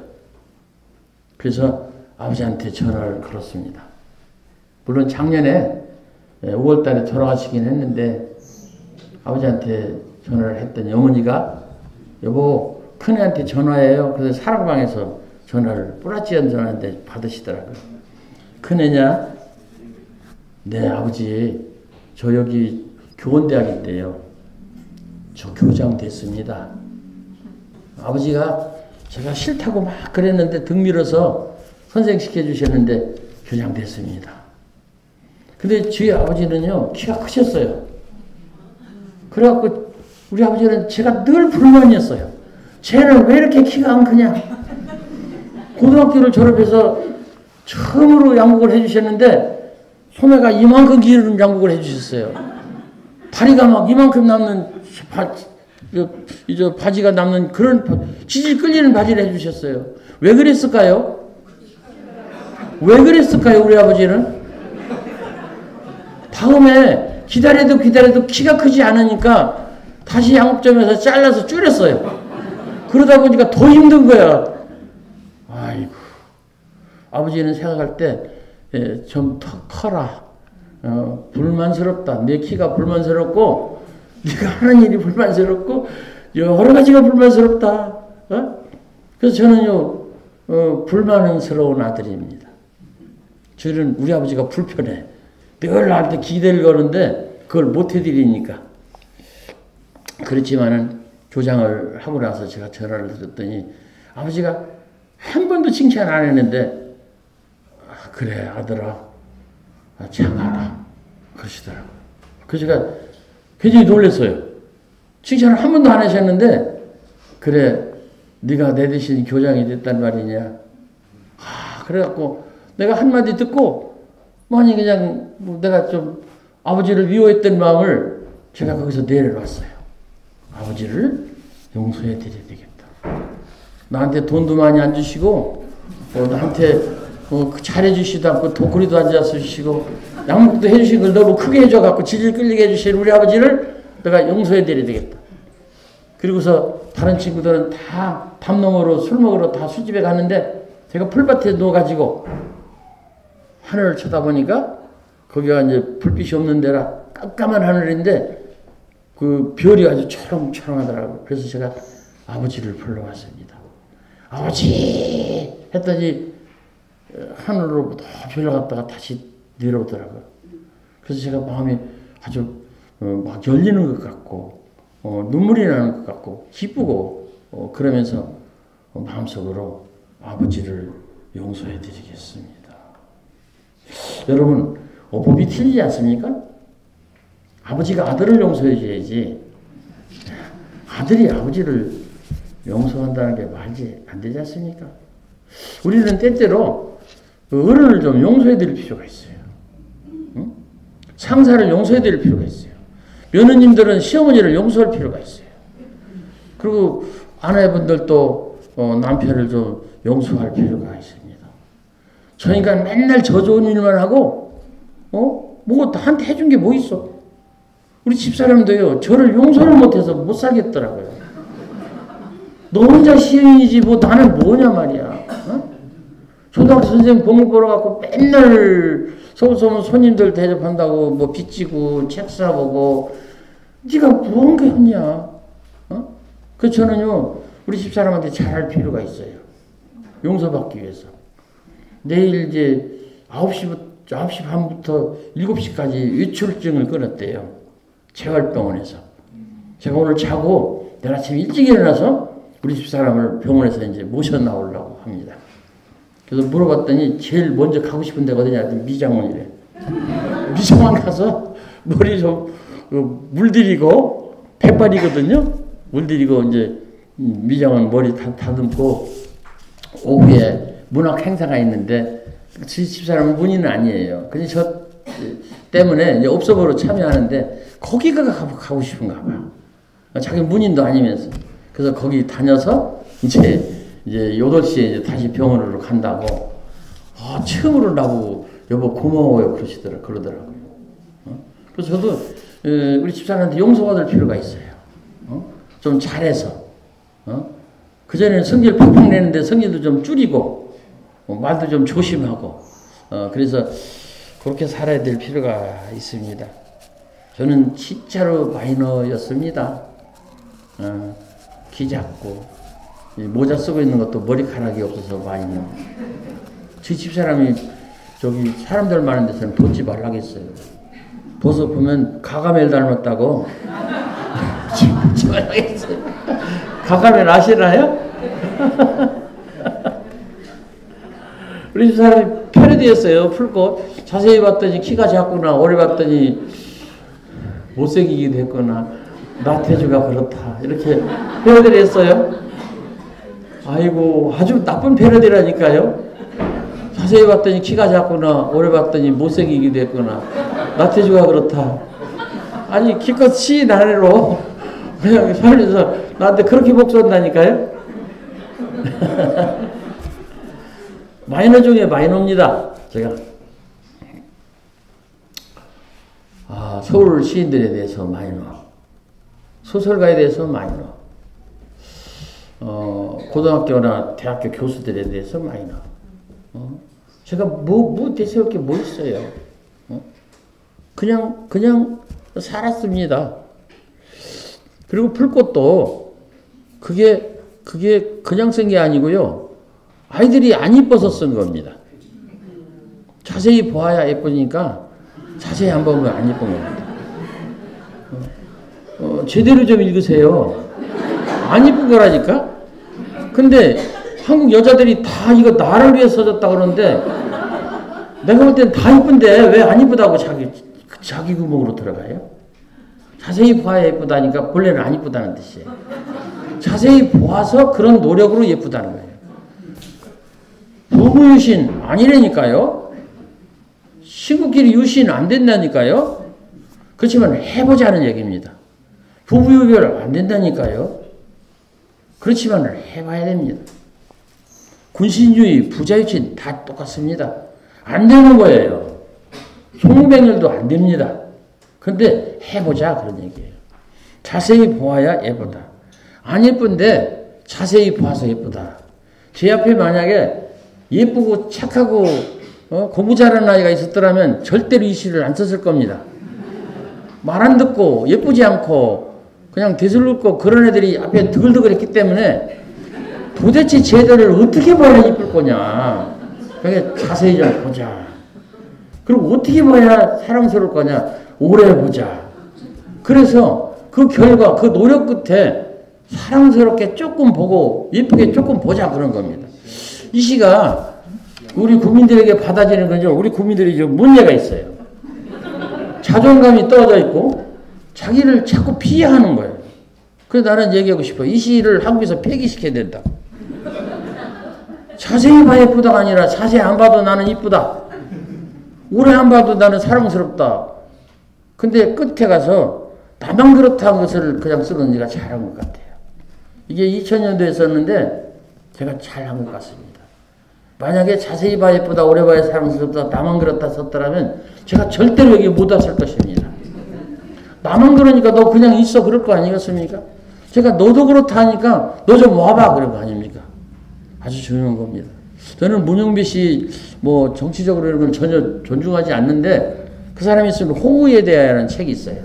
그래서 아버지한테 전화를 걸었습니다. 물론 작년에 5월 달에 돌아가시긴 했는데 아버지한테 전화를 했더니 어머니가 여보 큰애한테 전화해요. 그래서 사랑방에서 전화를 뿌라치한 전화인데 받으시더라고요. 큰애냐? 네 아버지 저 여기 교원대학인데요. 저 교장 됐습니다. 아버지가 제가 싫다고 막 그랬는데 등 밀어서 선생 시켜주셨는데 교장 됐습니다. 근데 저희 아버지는요 키가 크셨어요. 그래갖고 우리 아버지는 제가 늘 불만이었어요. 쟤는 왜 이렇게 키가 안 크냐. 고등학교를 졸업해서 처음으로 양복을 해주셨는데 소매가 이만큼 기른 양복을 해주셨어요. 다리가 막 이만큼 남는 바지가 남는 그런 지질 끌리는 바지를 해주셨어요. 왜 그랬을까요? 왜 그랬을까요 우리 아버지는? 다음에 기다려도 키가 크지 않으니까 다시 양육점에서 잘라서 줄였어요. 그러다 보니까 더 힘든 거야. 아이고. 아버지는 생각할 때 좀 더 커라. 불만스럽다. 내 키가 불만스럽고 네가 하는 일이 불만스럽고 여러 가지가 불만스럽다. 그래서 저는요 불만스러운 아들입니다. 저는 우리 아버지가 불편해. 늘 나한테 기대를 거는데 그걸 못 해드리니까. 그렇지만은 교장을 하고 나서 제가 전화를 드렸더니 아버지가 한 번도 칭찬 안 했는데 그래 아들아 장하라 그러시더라고요. 그래서 제가 굉장히 놀랐어요. 칭찬을 한 번도 안 하셨는데 그래 네가 내 대신 교장이 됐단 말이냐. 그래갖고 내가 한마디 듣고 많이 그냥 내가 좀 아버지를 미워했던 마음을 제가 거기서 내려놨어요. 아버지를 용서해 드려야 되겠다. 나한테 돈도 많이 안 주시고 나한테 잘해주시도 않고 도구리도 안 잡수시고 양육도 해주신 걸 너무 크게 해줘갖고 질질 끌리게 해주신 우리 아버지를 내가 용서해 드려야 되겠다. 그리고서 다른 친구들은 다 밤 너머로 술 먹으러 다 술집에 갔는데 제가 풀밭에 누워가지고 하늘을 쳐다보니까 거기가 이제 불빛이 없는 데라 깜깜한 하늘인데 그 별이 아주 초롱초롱하더라고요. 그래서 제가 아버지를 불러왔습니다. 아버지! 했더니 하늘로부터 별 갔다가 다시 내려오더라고요. 그래서 제가 마음이 아주 막 열리는 것 같고 눈물이 나는 것 같고 기쁘고 그러면서 마음속으로 아버지를 용서해 드리겠습니다. 여러분 법이 틀리지 않습니까? 아버지가 아들을 용서해 줘야지 아들이 아버지를 용서한다는 게 말이 안 되지 않습니까? 우리는 때때로 어른을 좀 용서해 드릴 필요가 있어요. 응? 상사를 용서해 드릴 필요가 있어요. 며느님들은 시어머니를 용서할 필요가 있어요. 그리고 아내분들도 남편을 좀 용서할 필요가 있습니다. 저 인간 맨날 저 좋은 일만 하고 뭐 나한테 해준 게 뭐 있어? 우리 집사람도요 저를 용서를 못해서 못 살겠더라고요. 너 혼자 시인이지 뭐 나는 뭐냐 말이야. 초등학교 선생님 공부 보러 갖고 맨날 서울서면 손님들 대접한다고 뭐 빚지고 책 사보고 네가 뭔가 했냐. 그래서 저는요 우리 집사람한테 잘할 필요가 있어요. 용서받기 위해서. 내일 이제 9시 반부터 7시까지 외출증을 끊었대요. 재활병원에서. 제가 오늘 자고 내일 아침 일찍 일어나서 우리 집사람을 병원에서 이제 모셔 나오려고 합니다. 그래서 물어봤더니 제일 먼저 가고 싶은 데가 어디냐 했더니 미장원이래. 미장원 가서 머리 좀 물들이고 백발이거든요. 물들이고 이제 미장원 머리 다듬고 오후에 문학 행사가 있는데 제 집사람은 문의는 아니에요. 그래서 저 때문에 이제 업소보러 참여하는데 거기가 가고 싶은가 봐요. 자기 문인도 아니면서. 그래서 거기 다녀서 이제 8시에 이제 다시 병원으로 간다고. 처음으로 나보고 여보 고마워요 그러더라고요. 그래서 저도 우리 집사람한테 용서받을 필요가 있어요. 좀 잘해서. 그전에는 성질 팍팍 내는데 성질도 좀 줄이고 말도 좀 조심하고 그래서 그렇게 살아야 될 필요가 있습니다. 저는 진짜로 마이너였습니다. 키 작고 모자 쓰고 있는 것도 머리카락이 없어서 마이너. 제 집사람이 저기 사람들 많은 데서는 벗지 말라고 했어요. 벗어 보면 가가멜 닮았다고. 벗지 말라고 했어요. 가가멜 아시나요? 우리 집사람이 패러디였어요. 풀꽃. 자세히 봤더니 키가 작구나. 오래 봤더니 못생기기도 했거나 나태주가 그렇다. 이렇게 패러디를 했어요. 아이고 아주 나쁜 패러디라니까요. 자세히 봤더니 키가 작구나. 오래 봤더니 못생기기도 했거나 나태주가 그렇다. 아니 기껏 시 나래로 그냥 살면서 나한테 그렇게 복수한다니까요. 마이너 중에 마이너입니다. 제가 서울 시인들에 대해서 마이너, 소설가에 대해서 마이너, 고등학교나 대학교 교수들에 대해서 마이너. 제가 뭐 대세울 게 뭐 있어요? 그냥 살았습니다. 그리고 풀꽃도 그게 그냥 쓴 게 아니고요. 아이들이 안 이뻐서 쓴 겁니다. 자세히 보아야 예쁘니까 자세히 안 보면 안 예쁜 겁니다. 제대로 좀 읽으세요. 안 예쁜 거라니까? 근데 한국 여자들이 다 이거 나를 위해 써줬다 그러는데 내가 볼 땐 다 예쁜데 왜 안 예쁘다고 자기 구멍으로 들어가요? 자세히 보아야 예쁘다니까 본래는 안 예쁘다는 뜻이에요. 자세히 보아서 그런 노력으로 예쁘다는 거예요. 부부 유신 아니라니까요. 친구끼리 유신 안 된다니까요. 그렇지만 해보자는 얘기입니다. 부부 유별 안 된다니까요. 그렇지만 해봐야 됩니다. 군신주의, 부자유신 다 똑같습니다. 안 되는 거예요. 송백열도 안 됩니다. 근데 해보자 그런 얘기예요. 자세히 보아야 예쁘다. 안 예쁜데 자세히 봐서 예쁘다. 제 앞에 만약에 예쁘고 착하고 공부 잘하는 아이가 있었더라면 절대로 이 시를 안 썼을 겁니다. 말 안 듣고 예쁘지 않고 그냥 대슬롭고 그런 애들이 앞에 드글드글했기 때문에 도대체 쟤들을 어떻게 봐야 예쁠 거냐. 그러니까 자세히 좀 보자. 그리고 어떻게 봐야 사랑스러울 거냐. 오래 보자. 그래서 그 결과 그 노력 끝에 사랑스럽게 조금 보고 예쁘게 조금 보자 그런 겁니다. 이 시가 우리 국민들에게 받아지는 건요. 우리 국민들이 좀 문제가 있어요. 자존감이 떨어져 있고 자기를 자꾸 비하하는 거예요. 그래서 나는 얘기하고 싶어. 이 시를 한국에서 폐기시켜야 된다. 자세히 봐야 예쁘다가 아니라 자세히 안 봐도 나는 이쁘다. 오래 안 봐도 나는 사랑스럽다. 근데 끝에 가서 나만 그렇다는 것을 그냥 쓰는 지가 잘한 것 같아요. 이게 2000년도에 썼는데 제가 잘한 것 같습니다. 만약에 자세히 봐야 예쁘다, 오래 봐야 사랑스럽다, 나만 그렇다 썼더라면 제가 절대로 여기 못 왔을 것입니다. 나만 그러니까 너 그냥 있어 그럴 거 아니겠습니까? 제가 너도 그렇다 하니까 너 좀 와봐 그런 거 아닙니까? 아주 중요한 겁니다. 저는 문영비 씨 뭐 정치적으로 이런 걸 전혀 존중하지 않는데 그 사람이 쓴 호우에 대하여라는 책이 있어요.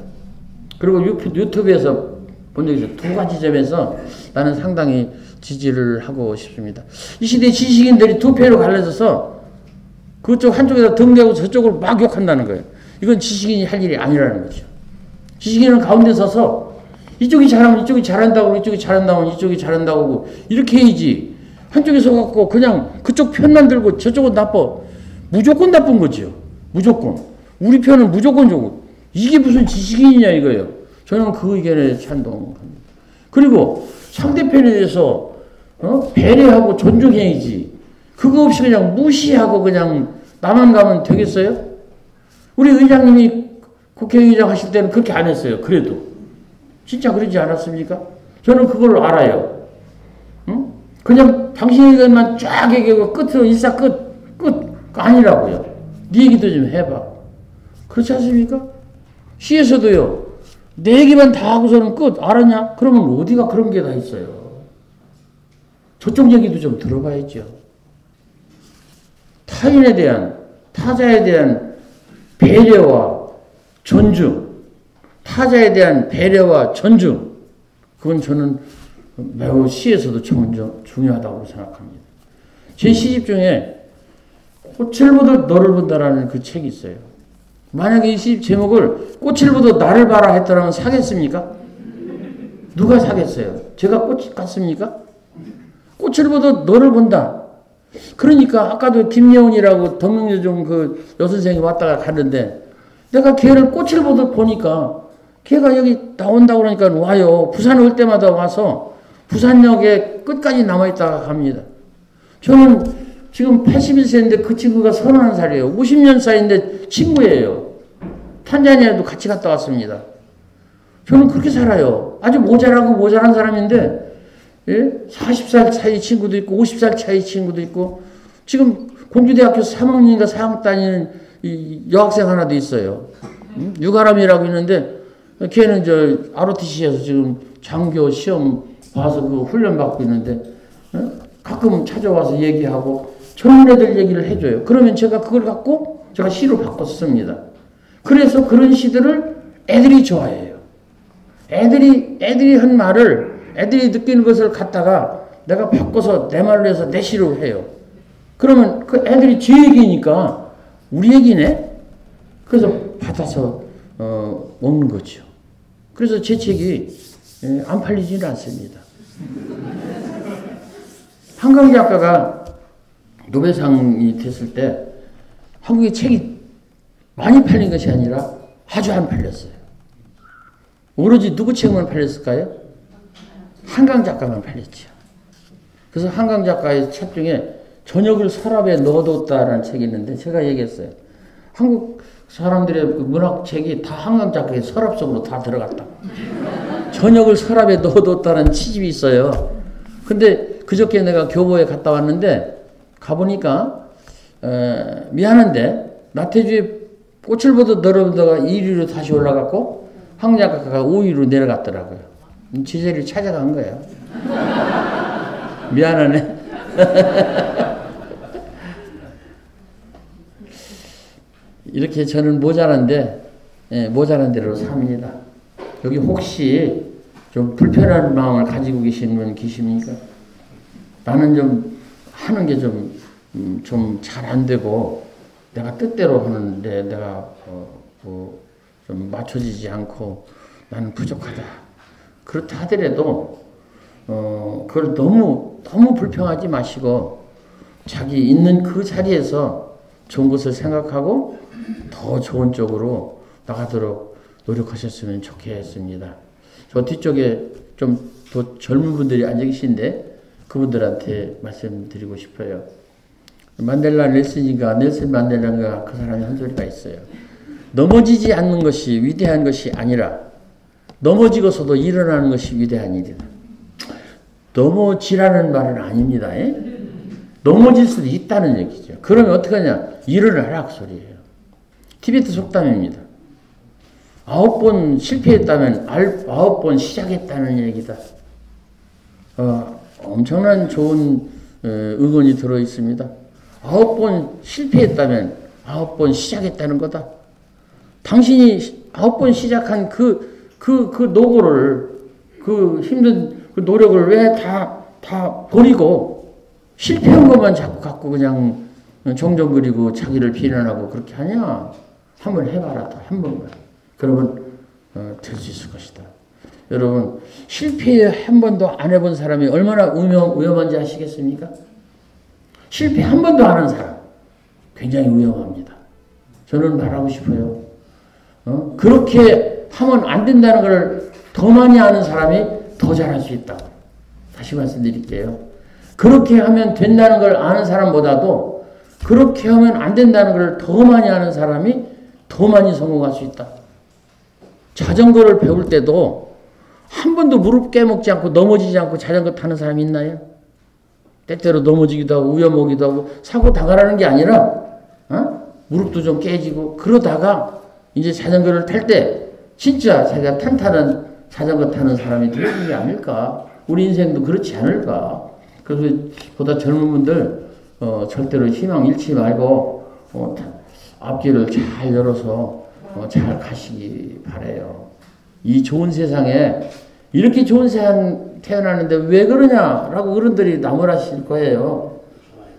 그리고 유튜브에서 본 적이 있어요. 두 가지 점에서 나는 상당히 지지를 하고 싶습니다. 이 시대 지식인들이 두 패로 갈라져서 그쪽 한쪽에다 등대고 저쪽을 막 욕한다는 거예요. 이건 지식인이 할 일이 아니라는 거죠. 지식인은 가운데 서서 이쪽이 잘하면 이쪽이 잘한다고 이쪽이 잘한다고 이쪽이 잘한다고 이렇게 해야지. 한쪽에 서갖고 그냥 그쪽 편만 들고 저쪽은 나빠. 무조건 나쁜 거죠. 무조건. 우리 편은 무조건 좋고. 이게 무슨 지식인이냐 이거예요. 저는 그 의견에 찬동합니다. 그리고 상대편에 대해서 배려하고 존중해야지. 그거 없이 그냥 무시하고 그냥 나만 가면 되겠어요? 우리 의장님이 국회의장 하실 때는 그렇게 안 했어요. 그래도. 진짜 그러지 않았습니까? 저는 그걸 알아요. 응? 그냥 당신 의견만 쫙 얘기하고 끝으로 일사 끝 아니라고요. 네 얘기도 좀 해봐. 그렇지 않습니까? 시에서도요. 내 얘기만 다 하고서는 끝 알았냐? 그러면 어디가 그런 게 다 있어요. 저쪽 얘기도 좀 들어봐야죠. 타인에 대한 타자에 대한 배려와 존중, 타자에 대한 배려와 존중, 그건 저는 매우 시에서도 중요하다고 생각합니다. 제 시집 중에 꽃을 보듯 너를 본다라는 그 책이 있어요. 만약에 이 시집 제목을 꽃을 보듯 나를 봐라 했더라면 사겠습니까? 누가 사겠어요? 제가 꽃 같습니까? 꽃을 보듯 너를 본다. 그러니까 아까도 김여운이라고 덕명여중 그 여선생이 왔다가 갔는데 내가 걔를 꽃을 보듯 보니까 걔가 여기 나온다고 그러니까 와요. 부산 올 때마다 와서 부산역에 끝까지 남아있다가 갑니다. 저는 지금 81세인데 그 친구가 31살이에요. 50년 사이인데 친구예요. 탄자니아도 같이 갔다 왔습니다. 저는 그렇게 살아요. 아주 모자란 사람인데 40살 차이 친구도 있고 50살 차이 친구도 있고 지금 공주대학교 3학년인가 4학년 다니는 여학생 하나도 있어요. 유가람이라고 있는데 걔는 저 ROTC에서 지금 장교 시험 봐서 그 훈련 받고 있는데 가끔 찾아와서 얘기하고 젊은 애들 얘기를 해줘요. 그러면 제가 그걸 갖고 제가 시로 바꿨습니다. 그래서 그런 시들을 애들이 좋아해요. 애들이 한 말을 애들이 느끼는 것을 갖다가 내가 바꿔서 내 말로 해서 내 시로 해요. 그러면 그 애들이 제 얘기니까 우리 얘기네? 그래서 받아서 먹는 거죠. 그래서 제 책이 안 팔리지는 않습니다. 한강 작가가 노벨상이 됐을 때 한국의 책이 많이 팔린 것이 아니라 아주 안 팔렸어요. 오로지 누구 책만 팔렸을까요? 한강 작가만 팔렸죠. 그래서 한강 작가의 책 중에 저녁을 서랍에 넣어뒀다라는 책이 있는데 제가 얘기했어요. 한국 사람들의 그 문학책이 다 한강 작가의 서랍 속으로 다 들어갔다. 저녁을 서랍에 넣어뒀다는 치집이 있어요. 근데 그저께 내가 교보에 갔다 왔는데 가보니까 미안한데 나태주의 꽃을 보듯 널어다가 1위로 다시 올라갔고 한강 작가가 5위로 내려갔더라고요. 지세를 찾아간 거예요. 미안하네. 이렇게 저는 모자란데 모자란 대로 삽니다. 여기 혹시 좀 불편한 마음을 가지고 계신 분 계십니까? 나는 좀 하는 게 좀 잘 안 되고 내가 뜻대로 하는데 내가 좀 맞춰지지 않고 나는 부족하다. 그렇다 하더라도 그걸 너무 불평하지 마시고 자기 있는 그 자리에서 좋은 것을 생각하고 더 좋은 쪽으로 나가도록 노력하셨으면 좋겠습니다. 저 뒤쪽에 좀 더 젊은 분들이 앉아 계신데 그분들한테 말씀드리고 싶어요. 넬슨 만델라인가 그 사람이 한 소리가 있어요. 넘어지지 않는 것이 위대한 것이 아니라 넘어지고서도 일어나는 것이 위대한 일이다. 넘어지라는 말은 아닙니다. 넘어질 수도 있다는 얘기죠. 그러면 어떻게 하냐? 일어나라 그 소리예요. 티베트 속담입니다. 9번 실패했다면 9번 시작했다는 얘기다. 엄청난 좋은 의견이 들어있습니다. 9번 실패했다면 9번 시작했다는 거다. 당신이 9번 시작한 그 노고를, 그 힘든 그 노력을 왜 다 버리고 실패한 것만 자꾸 갖고 그냥 정정거리고 자기를 비난하고 그렇게 하냐? 한번 해봐라. 한 번만. 그러면 될 수 있을 것이다. 여러분, 실패 한 번도 안 해본 사람이 얼마나 위험한지 아시겠습니까? 실패 한 번도 안 한 사람 굉장히 위험합니다. 저는 말하고 싶어요. 그렇게 하면 안 된다는 걸 더 많이 아는 사람이 더 잘할 수 있다. 다시 말씀드릴게요. 그렇게 하면 된다는 걸 아는 사람보다도 그렇게 하면 안 된다는 걸 더 많이 아는 사람이 더 많이 성공할 수 있다. 자전거를 배울 때도 한 번도 무릎 깨먹지 않고 넘어지지 않고 자전거 타는 사람이 있나요? 때때로 넘어지기도 하고 우여먹기도 하고 사고 당하라는 게 아니라 무릎도 좀 깨지고 그러다가 이제 자전거를 탈 때 진짜 자기가 탄탄한 자전거 타는 사람이 되는 게 아닐까? 우리 인생도 그렇지 않을까? 그래서 보다 젊은 분들 절대로 희망 잃지 말고 앞길을 잘 열어서 잘 가시기 바라요. 이 좋은 세상에 이렇게 좋은 세상 태어나는데 왜 그러냐라고 어른들이 나무라실 거예요.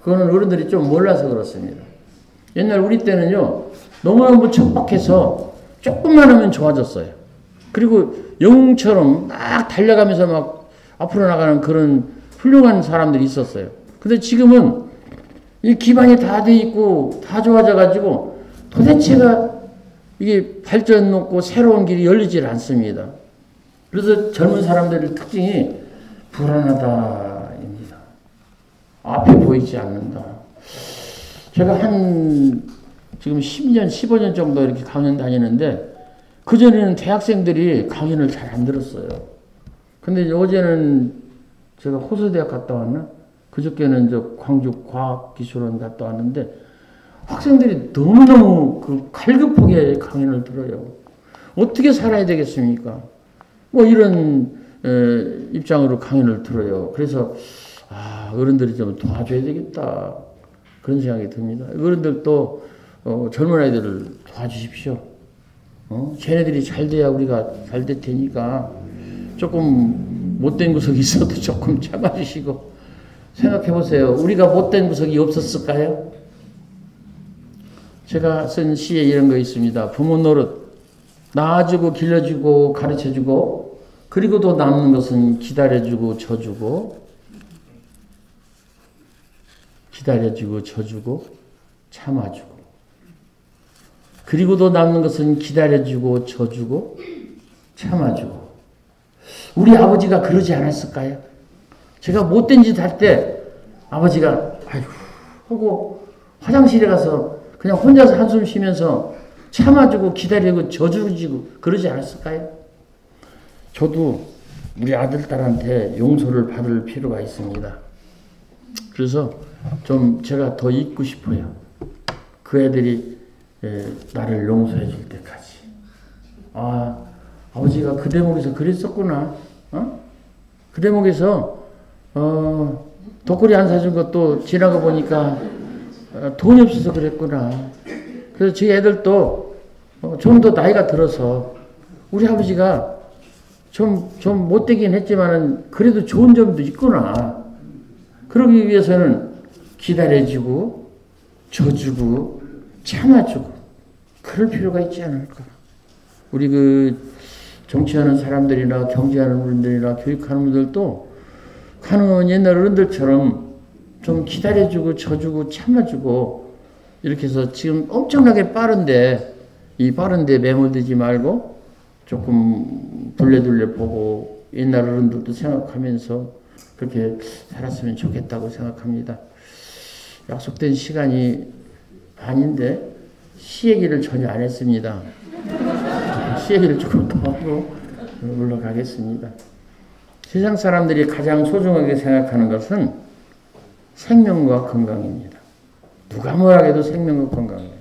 그거는 어른들이 좀 몰라서 그렇습니다. 옛날 우리 때는요 너무너무 척박해서 조금만 하면 좋아졌어요. 그리고 영웅처럼 막 달려가면서 막 앞으로 나가는 그런 훌륭한 사람들이 있었어요. 근데 지금은 이 기반이 다 돼 있고 다 좋아져 가지고 도대체가 이게 발전 높고 새로운 길이 열리질 않습니다. 그래서 젊은 사람들의 특징이 불안하다입니다. 앞에 보이지 않는다. 제가 지금 10년, 15년 정도 이렇게 강연 다니는데 그전에는 대학생들이 강연을 잘 안 들었어요. 근데 어제는 제가 호서대학 갔다 왔나? 그저께는 광주과학기술원 갔다 왔는데 학생들이 너무너무 그 갈급하게 강연을 들어요. 어떻게 살아야 되겠습니까? 뭐 이런 입장으로 강연을 들어요. 그래서 어른들이 좀 도와줘야 되겠다 그런 생각이 듭니다. 어른들도 젊은 아이들을 도와주십시오. 쟤네들이 잘 돼야 우리가 잘 될 테니까 조금 못된 구석이 있어도 조금 참아주시고 생각해 보세요. 우리가 못된 구석이 없었을까요? 제가 쓴 시에 이런 거 있습니다. 부모 노릇 낳아주고 길러주고 가르쳐주고 그리고도 남는 것은 기다려주고 져주고 기다려주고 져주고 참아주고 그리고도 남는 것은 기다려주고 져주고 참아주고 우리 아버지가 그러지 않았을까요? 제가 못된 짓 할 때 아버지가 아이고 하고 화장실에 가서 그냥 혼자서 한숨 쉬면서 참아주고 기다리고 져주고 그러지 않았을까요? 저도 우리 아들 딸한테 용서를 받을 필요가 있습니다. 그래서 좀 제가 더 있고 싶어요. 그 애들이 나를 용서해 줄 때까지. 아버지가 그 대목에서 그랬었구나. 그 대목에서 독거리 안 사준 것도 지나가 보니까 돈이 없어서 그랬구나. 그래서 저희 애들도 좀 더 나이가 들어서 우리 아버지가 좀 못되긴 했지만은 그래도 좋은 점도 있구나. 그러기 위해서는 기다려주고 져주고 참아주고 그럴 필요가 있지 않을까. 우리 그 정치하는 사람들이나 경제하는 분들이나 교육하는 분들도 가능한 옛날 어른들처럼 좀 기다려주고 져주고 참아주고 이렇게 해서 지금 엄청나게 빠른데 이 빠른데 매몰되지 말고 조금 둘레둘레 보고 옛날 어른들도 생각하면서 그렇게 살았으면 좋겠다고 생각합니다. 약속된 시간이 반인데 시 얘기를 전혀 안 했습니다. 시 얘기를 조금 더 하고 올라가겠습니다. 세상 사람들이 가장 소중하게 생각하는 것은 생명과 건강입니다. 누가 뭐라 해도 생명과 건강이에요.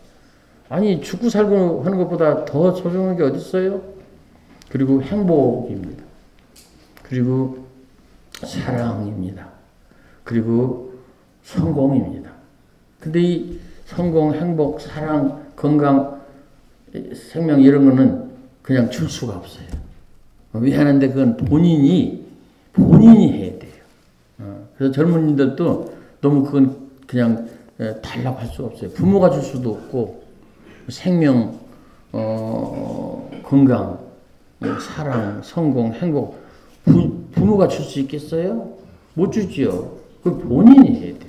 아니 죽고 살고 하는 것보다 더 소중한 게 어디 있어요? 그리고 행복입니다. 그리고 사랑입니다. 그리고 성공입니다. 근데 이 성공, 행복, 사랑, 건강, 생명 이런 거는 그냥 줄 수가 없어요. 왜 하는데 그건 본인이 해야 돼요. 그래서 젊은이들도 너무 그건 그냥 달라고 할 수가 없어요. 부모가 줄 수도 없고 생명, 건강, 사랑, 성공, 행복 부모가 줄 수 있겠어요? 못 주지요. 그걸 본인이 해야 돼.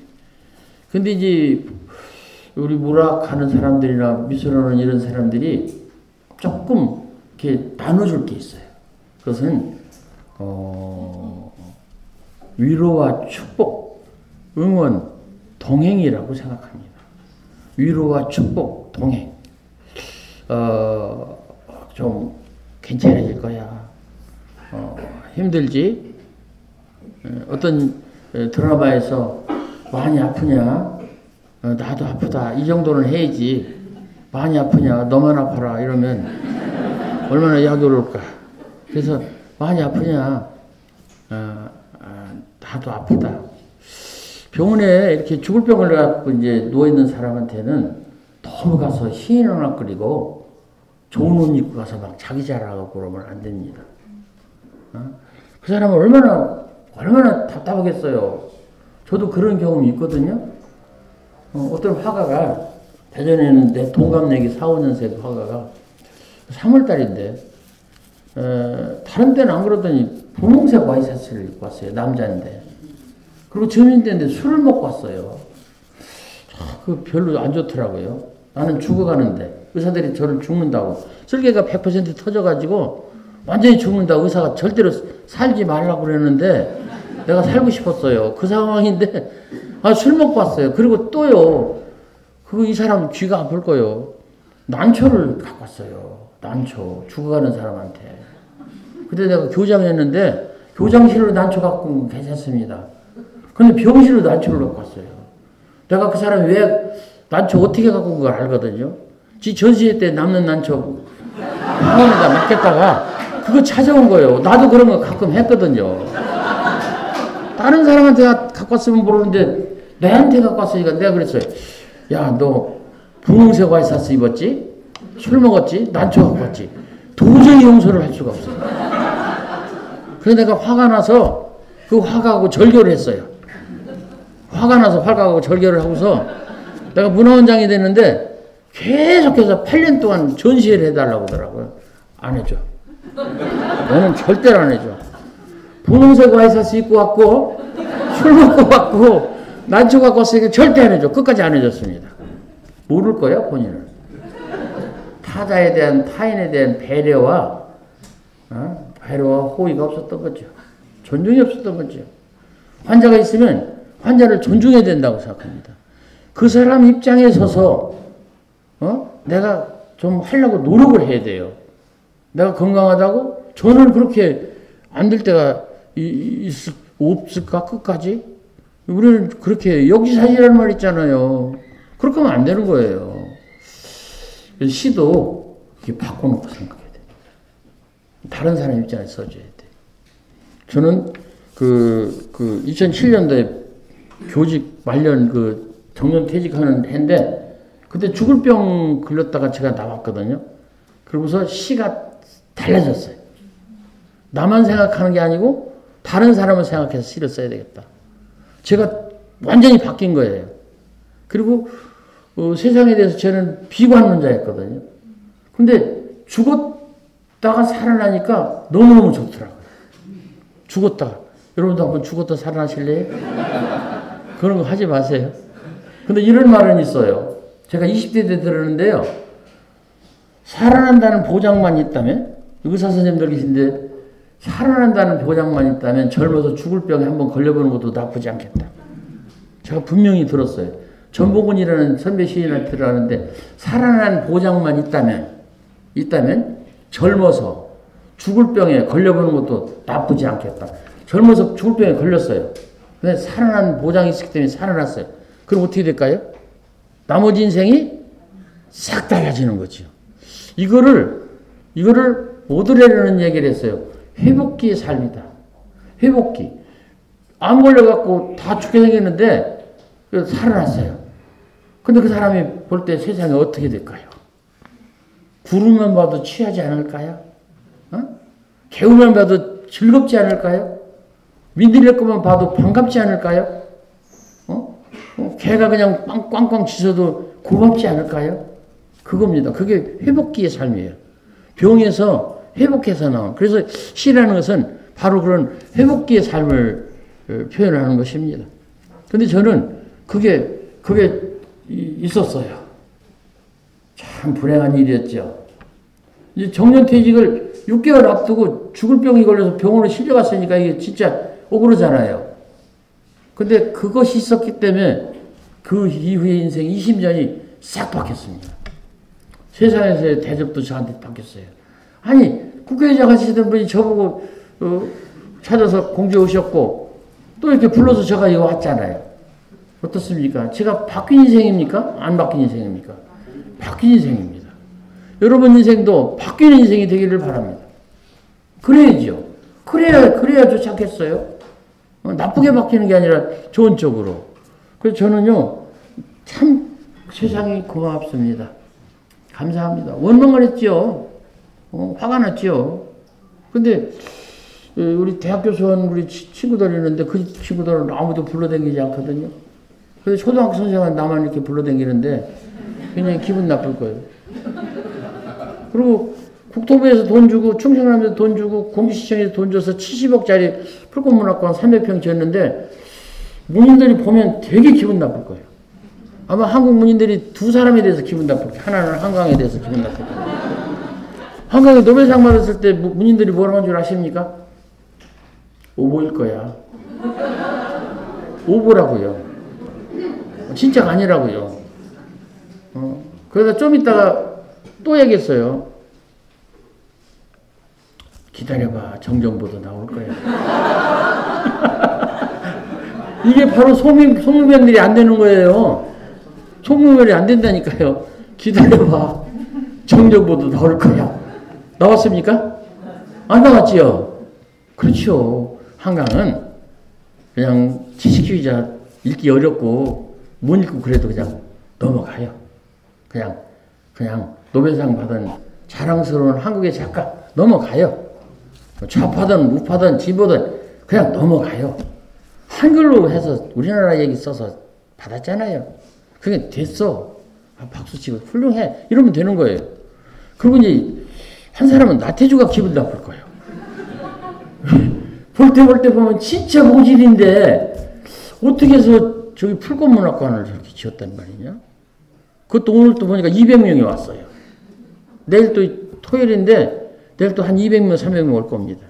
근데 이제 우리 문학하는 사람들이나 미술하는 이런 사람들이 조금 이렇게 나눠줄 게 있어요. 그것은 위로와 축복, 응원, 동행이라고 생각합니다. 위로와 축복, 동행. 좀 괜찮아질 거야. 힘들지? 어떤 드라마에서 많이 아프냐? 나도 아프다. 이 정도는 해야지. 많이 아프냐? 너만 아파라. 이러면 얼마나 약이 올까? 그래서 많이 아프냐? 나도 아프다. 병원에 이렇게 죽을 병을 갖고 이제 누워있는 사람한테는 너무 가서 희인 하나 끓이고 좋은 옷 입고 가서 막 자기 자랑하고 그러면 안 됩니다. 그 사람은 얼마나 답답하겠어요. 저도 그런 경험이 있거든요. 어떤 화가가 대전에는 내 동갑내기 4, 5년생 화가가 3월달인데 다른 때는 안 그러더니 분홍색 와이셔츠를 입고 왔어요. 남자인데. 그리고 점심때인데 술을 먹고 왔어요. 그 별로 안 좋더라고요. 나는 죽어가는데 의사들이 저를 죽는다고. 쓸개가 100% 터져가지고 완전히 죽는다고 의사가 절대로 살지 말라고 그랬는데 내가 살고 싶었어요. 그 상황인데 술 먹고 왔어요. 그리고 또요. 이 사람 귀가 아플 거예요. 난초를 갖고 왔어요. 난초. 죽어가는 사람한테. 그때 내가 교장했는데 교장실로 난초 갖고 오면 괜찮습니다. 근데 병실로 난초를 갖고 왔어요. 내가 그 사람이 왜 난초 어떻게 갖고 온 걸 알거든요. 지 전시회 때 남는 난초 화원에다 맡겼다가 그거 찾아온 거예요. 나도 그런 거 가끔 했거든요. 다른 사람한테 갖고 왔으면 모르는데 내한테 갖고 왔으니까 내가 그랬어요. 야, 너 분홍색 와이셔츠 입었지? 술 먹었지? 난초 갖고 왔지? 도저히 용서를 할 수가 없어요. 그래서 내가 화가 나서 그 화가하고 절교를 했어요. 화가 나서 화가하고 절교를 하고서 내가 문화원장이 됐는데 계속해서 8년 동안 전시회를 해달라고 하더라고요. 안 해줘. 너는 절대로 안 해줘. 분홍색 와이셔츠 입고 왔고 술 먹고 왔고 난초 갖고 왔으니까 절대 안 해줘. 끝까지 안 해줬습니다. 모를 거야 본인은. 타자에 대한 타인에 대한 배려와 호의가 없었던 거죠. 존중이 없었던 거죠. 환자가 있으면 환자를 존중해야 된다고 생각합니다. 그 사람 입장에 서서 내가 좀 하려고 노력을 해야 돼요. 내가 건강하다고 저는 그렇게 안 될 때가 없을까 끝까지? 우리는 그렇게 역지사지라는 말 있잖아요. 그렇게 하면 안 되는 거예요. 시도 이렇게 바꿔놓고 생각해야 돼. 다른 사람 입장에서 써줘야 돼. 저는 2007년도에 교직 말년 정년 퇴직하는 해인데 그때 죽을 병 걸렸다가 제가 나왔거든요. 그러고서 시가 달라졌어요. 나만 생각하는 게 아니고 다른 사람을 생각해서 시를 써야 되겠다. 제가 완전히 바뀐 거예요. 그리고 세상에 대해서 저는 비관론자였거든요. 근데 죽었다가 살아나니까 너무너무 좋더라고요. 죽었다가. 여러분도 한번 죽었다 살아나실래요? 그런 거 하지 마세요. 근데 이런 말은 있어요. 제가 20대 때 들었는데요. 살아난다는 보장만 있다면, 의사 선생님들 계신데, 살아난다는 보장만 있다면 젊어서 죽을 병에 한번 걸려보는 것도 나쁘지 않겠다. 제가 분명히 들었어요. 전복은이라는 선배 시인한테 들었는데, 살아난 보장만 있다면 젊어서 죽을 병에 걸려보는 것도 나쁘지 않겠다. 젊어서 죽을 병에 걸렸어요. 근데 살아난 보장이 있기 때문에 살아났어요. 그럼 어떻게 될까요? 나머지 인생이 싹 달라지는 거죠. 이거를 오드레르는 얘기를 했어요. 회복기의 삶이다. 회복기. 암 걸려갖고 다 죽게 생겼는데 살아났어요. 근데 그 사람이 볼 때 세상에 어떻게 될까요? 구름만 봐도 취하지 않을까요? 개우만 봐도 즐겁지 않을까요? 민들레 것만 봐도 반갑지 않을까요? 개가 그냥 꽝꽝 짖어도 고맙지 않을까요? 그겁니다. 그게 회복기의 삶이에요. 병에서 회복해서 나온. 그래서 시라는 것은 바로 그런 회복기의 삶을 표현하는 것입니다. 근데 저는 그게 있었어요. 참 불행한 일이었죠. 이제 정년퇴직을 6개월 앞두고 죽을 병이 걸려서 병원에 실려갔으니까 이게 진짜 억울하잖아요. 근데 그것이 있었기 때문에 그 이후의 인생 20년이 싹 바뀌었습니다. 세상에서의 대접도 저한테 바뀌었어요. 아니 국회의장 하시던 분이 저보고 찾아서 공주에 오셨고 또 이렇게 불러서 제가 여기 왔잖아요. 어떻습니까? 제가 바뀐 인생입니까? 안 바뀐 인생입니까? 바뀐 인생입니다. 여러분 인생도 바뀌는 인생이 되기를 바랍니다. 그래야죠. 그래야 좋지 않겠어요? 나쁘게 바뀌는 게 아니라 좋은 쪽으로. 그래서 저는요, 참 세상이 고맙습니다. 감사합니다. 원망을 했죠. 화가 났죠. 근데 우리 대학교 수원 우리 친구들 있는데 그 친구들은 아무도 불러다니지 않거든요. 그래서 초등학교 선생님은 나만 이렇게 불러다니는데 굉장히 기분 나쁠 거예요. 그리고 국토부에서 돈 주고 충청남도에서 돈 주고 공주시청에서 돈 줘서 70억짜리 풀꽃문학관 300평 지었는데 문인들이 보면 되게 기분 나쁠 거예요. 아마 한국 문인들이 두 사람에 대해서 기분 나쁠 거예요. 하나는 한강에 대해서 기분 나쁠 거예요. 한강에 노벨상 받았을 때 문인들이 뭐라고 한 줄 아십니까? 오보일 거야. 오보라고요. 진짜가 아니라고요. 그래서 좀 있다가 또 얘기했어요. 기다려봐. 정정보도 나올 거야. 이게 바로 소유병들이 안 되는 거예요. 통보멸이 안 된다니까요. 기다려봐. 정정보도 나올 거야. 나왔습니까? 안 나왔지요? 그렇죠. 한강은 그냥 지식주의자 읽기 어렵고 못 읽고 그래도 그냥 넘어가요. 그냥 노벨상 받은 자랑스러운 한국의 작가 넘어가요. 좌파든 우파든 진보든 그냥 넘어가요. 한글로 해서 우리나라 얘기 써서 받았잖아요. 그게 됐어. 박수치고 훌륭해. 이러면 되는 거예요. 그리고 이제 한 사람은 나태주가 기분 나쁠 거예요. 볼 때 보면 진짜 모질인데 어떻게 해서 저기 풀꽃문학관을 저렇게 지었단 말이냐. 그것도 오늘 또 보니까 200명이 왔어요. 내일 또 토요일인데 내일 또 한 200명, 300명 올 겁니다.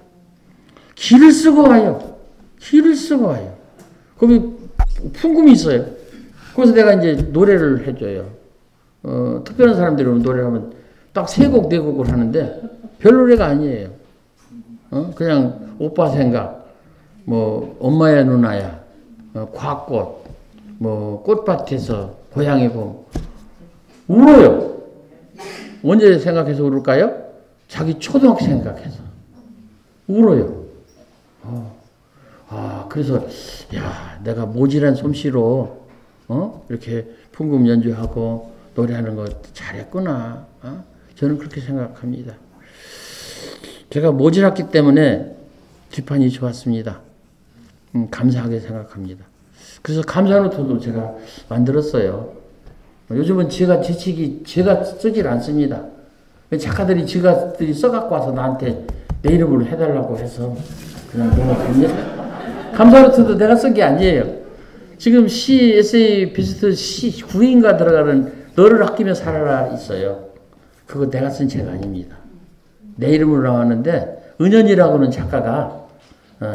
길을 쓰고 와요. 길을 쓰고 와요. 거기 풍금이 있어요. 그래서 내가 이제 노래를 해줘요. 특별한 사람들이 오면 노래를 하면 딱 3곡, 4곡을 하는데 별 노래가 아니에요. 그냥 오빠 생각, 뭐 엄마야 누나야, 과꽃, 뭐 꽃밭에서 고양이 봄. 울어요. 언제 생각해서 울을까요? 자기 초등학생 생각해서 울어요. 그래서 야, 내가 모질한 솜씨로 이렇게 풍금 연주하고 노래하는 거 잘했구나. 저는 그렇게 생각합니다. 제가 모질했기 때문에 뒷판이 좋았습니다. 감사하게 생각합니다. 그래서 감사노트도 제가 만들었어요. 요즘은 제가 쓰질 않습니다. 작가들이 지가들이 써갖고 와서 나한테 내 이름으로 해달라고 해서 그냥 넘어갑니다. 감사노트도 내가 쓴 게 아니에요. 지금 시, 에세이, 비스트 시 9인가 들어가는 너를 아끼며 살아라 있어요. 그거 내가 쓴 책 아닙니다. 내 이름으로 나왔는데 은연이라고는 작가가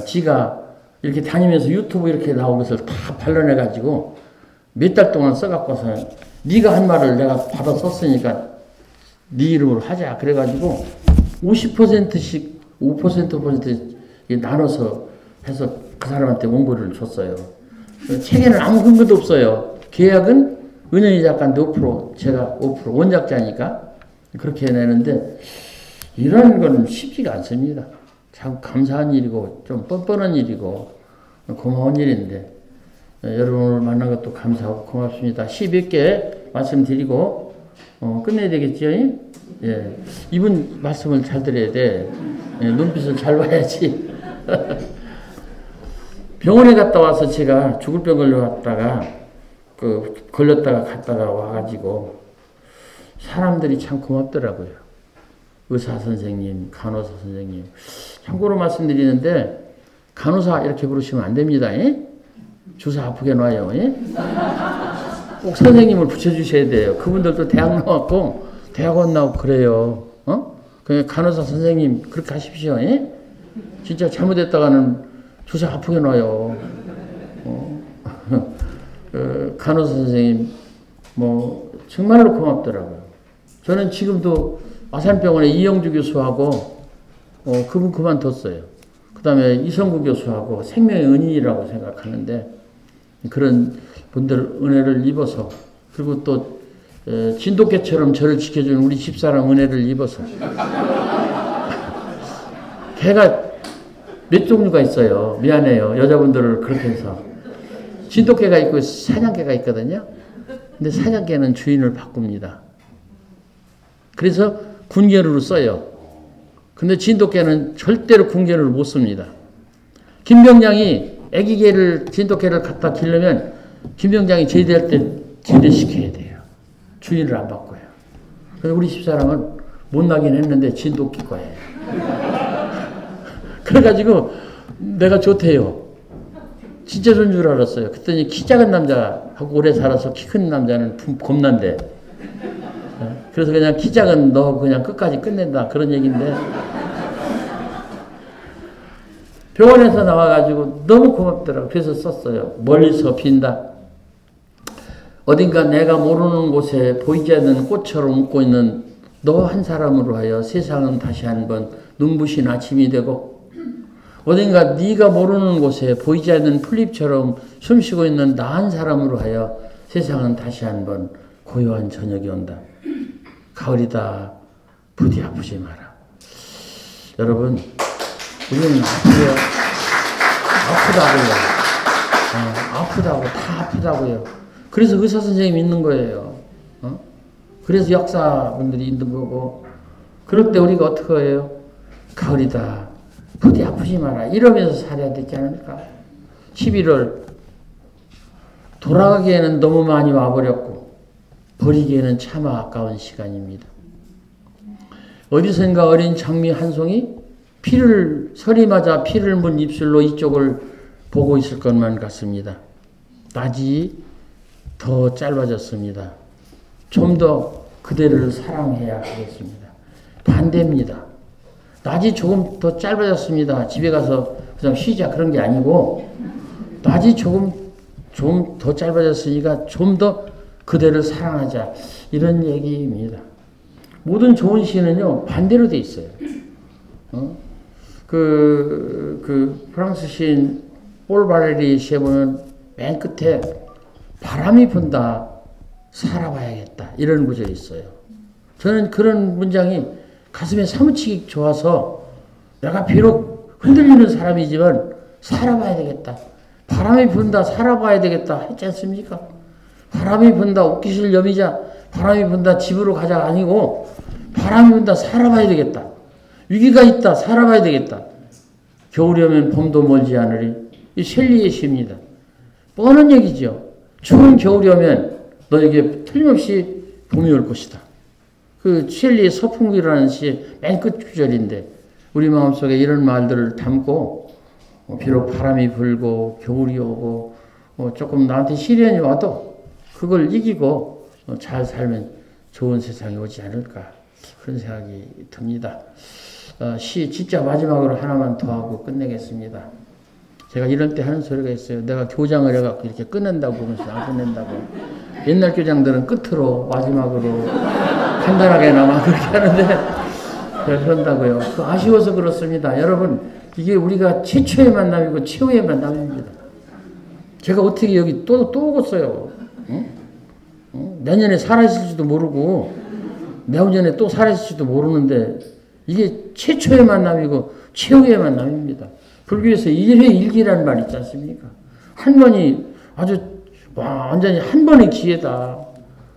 지가 이렇게 다니면서 유튜브 이렇게 나온 것을 다 발견해가지고 몇 달 동안 써갖고 와서 네가 한 말을 내가 받아 썼으니까 네 이름으로 하자. 그래가지고 50%씩 5% 나눠서 해서 그 사람한테 원고를 줬어요. 책에는 아무 근거도 없어요. 계약은 은연이 작가인데 5%, 제가 5% 원작자니까 그렇게 내는데 이런 거는 쉽지가 않습니다. 참 감사한 일이고 좀 뻔뻔한 일이고 고마운 일인데 여러분을 만난 것도 감사하고 고맙습니다. 시 몇 개 말씀드리고 끝내야 되겠죠? 예. 이분 말씀을 잘 들어야 돼. 예, 눈빛을 잘 봐야지. 병원에 갔다 와서 제가 죽을 병 걸려갔다가 걸렸다가 갔다가 와가지고 사람들이 참 고맙더라고요. 의사 선생님, 간호사 선생님. 참고로 말씀드리는데 간호사 이렇게 부르시면 안 됩니다. 예? 주사 아프게 놔요. 예? 꼭 선생님을 붙여주셔야 돼요. 그분들도 대학 나왔고 대학원 나오고 그래요. 그냥 간호사 선생님 그렇게 하십시오. 예? 진짜 잘못했다가는 주사 아프게 놔요. 간호사 선생님 뭐 정말로 고맙더라고요. 저는 지금도 아산병원에 이영주 교수하고 그분 그만뒀어요. 그 다음에 이성구 교수하고 생명의 은인이라고 생각하는데 그런 분들 은혜를 입어서 그리고 또 진돗개처럼 저를 지켜주는 우리 집사람 은혜를 입어서 개가 몇 종류가 있어요. 미안해요. 여자분들을 그렇게 해서 진돗개가 있고 사냥개가 있거든요. 근데 사냥개는 주인을 바꿉니다. 그래서 군견으로 써요. 근데 진돗개는 절대로 군견으로 못 씁니다. 김병장이 애기개를 진돗개를 갖다 기르면 김병장이 제대할 때 제대시켜야 돼요. 주인을 안 바꿔요. 그래서 우리 집사람은 못나긴 했는데 진돗개과예요. 그래가지고 내가 좋대요. 진짜 좋은 줄 알았어요. 그랬더니 키 작은 남자하고 오래 살아서 키 큰 남자는 겁난대. 그래서 그냥 키 작은 너 그냥 끝까지 끝낸다 그런 얘기인데 병원에서 나와가지고 너무 고맙더라고요. 그래서 썼어요. 멀리서 빈다. 어딘가 내가 모르는 곳에 보이지 않는 꽃처럼 웃고 있는 너 한 사람으로 하여 세상은 다시 한번 눈부신 아침이 되고 어딘가 네가 모르는 곳에 보이지 않는 풀잎처럼 숨쉬고 있는 나 한 사람으로 하여 세상은 다시 한번 고요한 저녁이 온다. 가을이다. 부디 아프지 마라. 여러분, 우리는 아프다고요. 다 아프다고요. 그래서 의사 선생님이 있는 거예요. 그래서 역사분들이 있는 거고. 그럴 때 우리가 어떻게 해요? 가을이다. 부디 아프지 마라. 이러면서 살아야 되지 않을까? 11월 돌아가기에는 너무 많이 와버렸고 버리기에는 차마 아까운 시간입니다. 어디선가 어린 장미 한 송이 설이 맞아 피를 문 입술로 이쪽을 보고 있을 것만 같습니다. 낮이 더 짧아졌습니다. 좀 더 그대를 사랑해야 하겠습니다. 반대입니다. 낮이 조금 더 짧아졌습니다. 집에 가서 그냥 쉬자 그런 게 아니고 낮이 좀 더 짧아졌으니까 좀 더 그대를 사랑하자 이런 얘기입니다. 모든 좋은 시는요 반대로 돼 있어요. 프랑스 시인 폴 바레리 시에 보면 맨 끝에 바람이 분다 살아봐야겠다 이런 구절이 있어요. 저는 그런 문장이 가슴에 사무치게 좋아서 내가 비록 흔들리는 사람이지만 살아봐야 되겠다. 바람이 분다 살아봐야 되겠다 했지 않습니까? 바람이 분다 옷깃을 여미자 바람이 분다 집으로 가자 아니고 바람이 분다 살아봐야 되겠다. 위기가 있다 살아봐야 되겠다. 겨울이 오면 봄도 멀지 않으리. 이 셸리의 시입니다. 뻔한 얘기죠. 추운 겨울이 오면 너에게 틀림없이 봄이 올 것이다. 그 셸리의 서풍기라는 시의 맨 끝 구절인데 우리 마음속에 이런 말들을 담고 비록 바람이 불고 겨울이 오고 조금 나한테 시련이 와도 그걸 이기고 잘 살면 좋은 세상이 오지 않을까 그런 생각이 듭니다. 시 진짜 마지막으로 하나만 더 하고 끝내겠습니다. 제가 이런 때 하는 소리가 있어요. 내가 교장을 해갖고 이렇게 끝낸다고 보면서 안 끝낸다고. 옛날 교장들은 끝으로 마지막으로 간단하게나마 그렇게 하는데 그런다고요. 아쉬워서 그렇습니다. 여러분 이게 우리가 최초의 만남이고 최후의 만남입니다. 제가 어떻게 여기 또 오겠어요. 내년에 살아있을지도 모르고 내후년에 또 살아있을지도 모르는데 이게 최초의 만남이고 최후의 만남입니다. 불교에서 일회일기라는 말 있지 않습니까? 한 번이 아주 완전히 한 번의 기회다.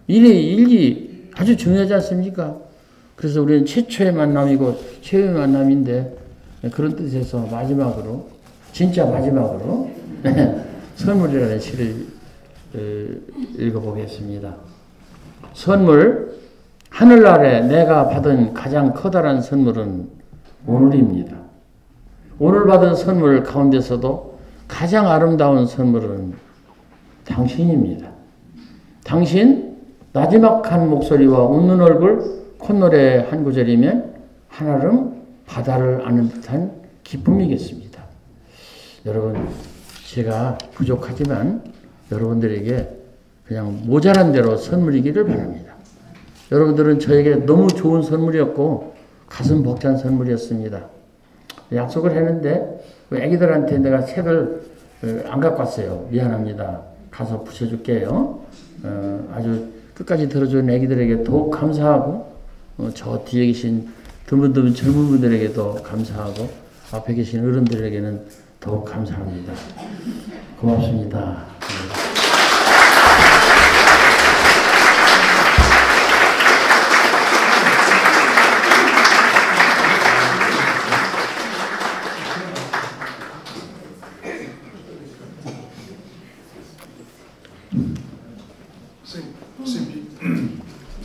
일회일기 아주 중요하지 않습니까? 그래서 우리는 최초의 만남이고 최후의 만남인데 그런 뜻에서 마지막으로 진짜 마지막으로 선물이라는 시를 읽어보겠습니다. 선물 하늘 아래 내가 받은 가장 커다란 선물은 오늘입니다. 오늘 받은 선물 가운데서도 가장 아름다운 선물은 당신입니다. 당신 나지막한 목소리와 웃는 얼굴 콧노래 한 구절이면 한아름 바다를 아는 듯한 기쁨이겠습니다. 여러분 제가 부족하지만 여러분들에게 그냥 모자란 대로 선물이기를 바랍니다. 여러분들은 저에게 너무 좋은 선물이었고 가슴 벅찬 선물이었습니다. 약속을 했는데 애기들한테 내가 책을 안 갖고 왔어요. 미안합니다. 가서 붙여줄게요. 아주 끝까지 들어준 애기들에게 더욱 감사하고 저 뒤에 계신 드문드문 젊은 분들에게도 감사하고 앞에 계신 어른들에게는 더욱 감사합니다. 고맙습니다.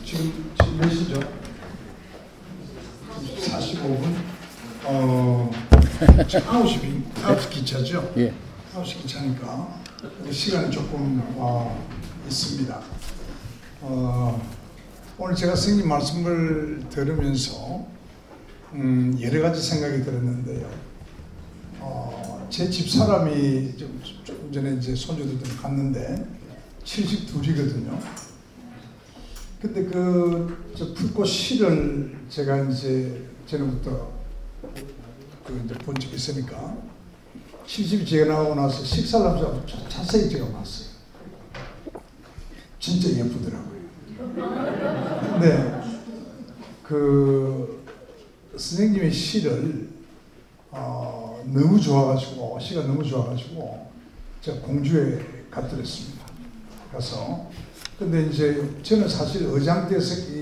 지금 몇 시죠? 45분? 9시 기차죠? 예. 9시 기차니까 시간이 조금 있습니다. 오늘 제가 스님 말씀을 들으면서 여러 가지 생각이 들었는데요. 제 집사람이 조금 전에 이제 손주들 갔는데 72이거든요. 근데 저 불꽃 시를 제가 이제 전부터 이제 본 적이 있으니까 70이 제가 나오고 나서 식사를 하면서 자세히 제가 봤어요. 진짜 예쁘더라고요. 근데 그 선생님의 시를 너무 좋아가지고 시가 너무 좋아가지고 제가 공주에 갖들었습니다. 가서 근데 이제 저는 사실 의장 때서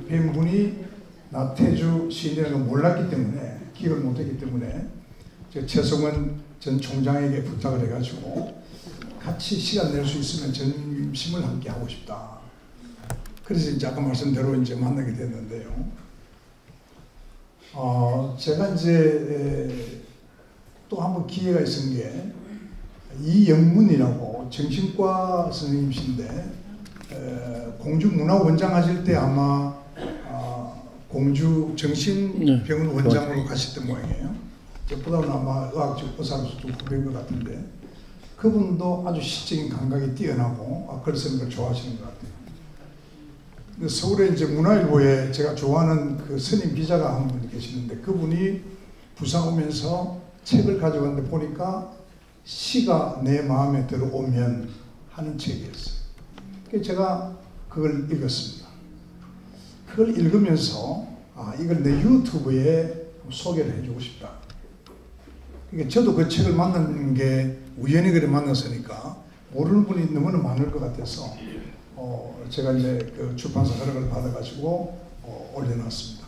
뵌 분이 나태주 시인이라는 걸 몰랐기 때문에 기억을 못했기 때문에 최성원 전 총장에게 부탁을 해가지고 같이 시간 낼 수 있으면 점심을 함께 하고 싶다. 그래서 이제 아까 말씀대로 이제 만나게 됐는데요. 제가 이제 또 한 번 기회가 있은 게 이영문이라고 정신과 선생님이신데 공주문화원장 하실 때 아마 공주 정신병원 원장으로 가셨던 모양이에요. 저보다는 아마 의학적 의사로서 좀 후배인 것 같은데 그분도 아주 시적인 감각이 뛰어나고 글 쓰는 걸 좋아하시는 것 같아요. 근데 서울에 이제 문화일보에 제가 좋아하는 그 선임 기자가 한 분 계시는데 그분이 부산 오면서 책을 가져갔는데 보니까 시가 내 마음에 들어오면 하는 책이었어요. 그래서 제가 그걸 읽었습니다. 그걸 읽으면서 이걸 내 유튜브에 소개를 해주고 싶다. 그러니까 저도 그 책을 만난 게 우연히 그래 만났으니까 모르는 분이 너무나 많을 것 같아서 제가 이제 그 출판사 허락을 받아가지고 올려놨습니다.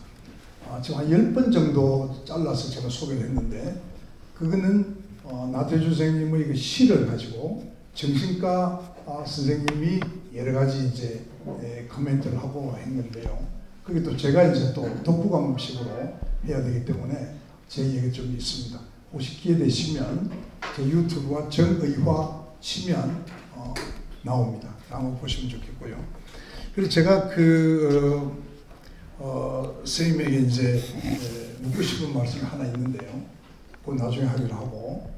지금 한 10번 정도 잘라서 제가 소개를 했는데 그거는 나태주 선생님의 그 시를 가지고 정신과 선생님이 여러 가지 이제 코멘트를 하고 했는데요. 그게 또 제가 이제 또 독후감식으로 해야 되기 때문에 제 얘기가 좀 있습니다. 혹시 기회 되시면 제 유튜브와 정의화 치면 나옵니다. 한번 보시면 좋겠고요. 그래서 제가 선생님에게 이제 묻고 싶은 말씀이 하나 있는데요. 그건 나중에 하기로 하고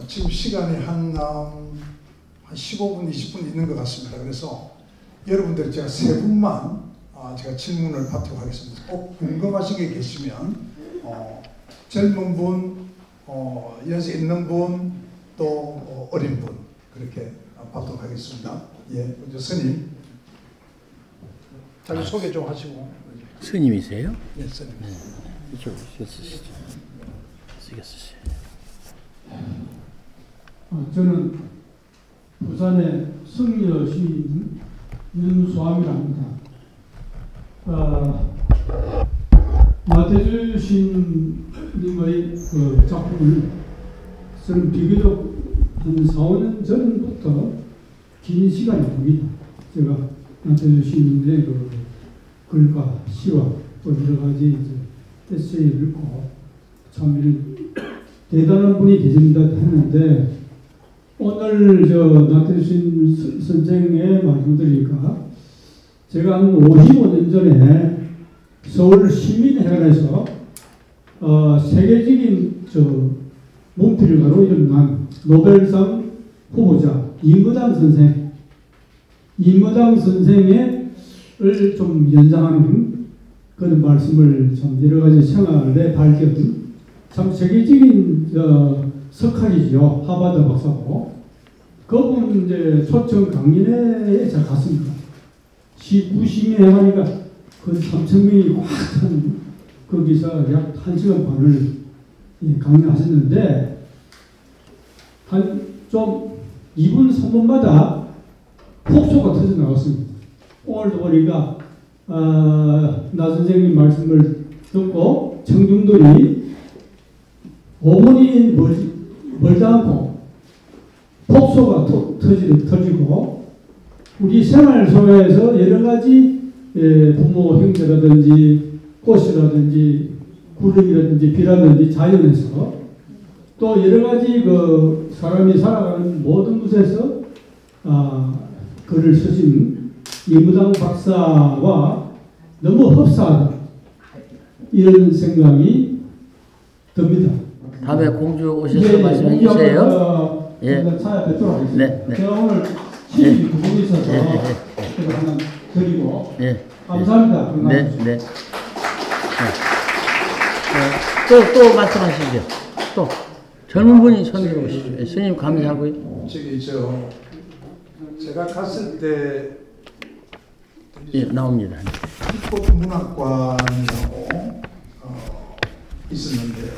지금 시간이 한 15분, 20분 있는 것 같습니다. 그래서 여러분들 제가 세 분만 제가 질문을 받도록 하겠습니다. 꼭 궁금하신 게 계시면 젊은 분, 연세 있는 분, 또 어린 분 그렇게 받도록 하겠습니다. 예, 먼저 스님 자기 소개 좀 하시고. 스님이세요? 예, 스님. 네. 이쪽으로 쓰시죠. 쓰시죠. 저는 부산의 성려 시인 윤수함이라 합니다. 나태주 시인님의 그 작품을 저는 비교적 한 4, 5년 전부터 긴 시간이 됩니다. 제가 나태주 시인의 그 글과 시와 또 여러 가지 에세이를 읽고 참 이런 대단한 분이 계십니다 했는데 오늘 나태주 선생의 말씀 드리니까 제가 한 55년 전에 서울 시민회관에서 세계적인 문필가로 일어난 노벨상 후보자 이무당 선생을 좀 연상하는 그런 말씀을 좀 여러 가지 생활에 밝힌 참 세계적인 석학이죠. 하버드 박사고. 그분 이제 초청 강연회에 제가 갔습니다. 시민회관이가 그 3,000명이 꽉 찬 거기서 약 1시간 반을 강연하셨는데 좀 2분, 3분마다 폭소가 터져 나왔습니다. 오늘도 보니까 나 선생님 말씀을 듣고 청중들이 5분이 멀지 않고 폭소가 터지고 우리 생활 속에서 여러 가지 부모 형제라든지 꽃이라든지 구름이라든지 비라든지 자연에서 또 여러 가지 그 사람이 살아가는 모든 곳에서 글을 쓰신 이무당 박사와 너무 흡사하다 이런 생각이 듭니다. 다음에 공주 오셔서 말씀해 주세요. 찾아뵙도록 하겠습니다. 네. 제가 오늘 시집이 두 분 있어서 제가 하나 드리고 감사합니다. 네. 또 말씀하시죠. 또 젊은 분이 손 들어오시죠. 스님 감사하고요. 저기 제가 갔을 때 예, 나옵니다. 꽃문학관이라고 있었는데요.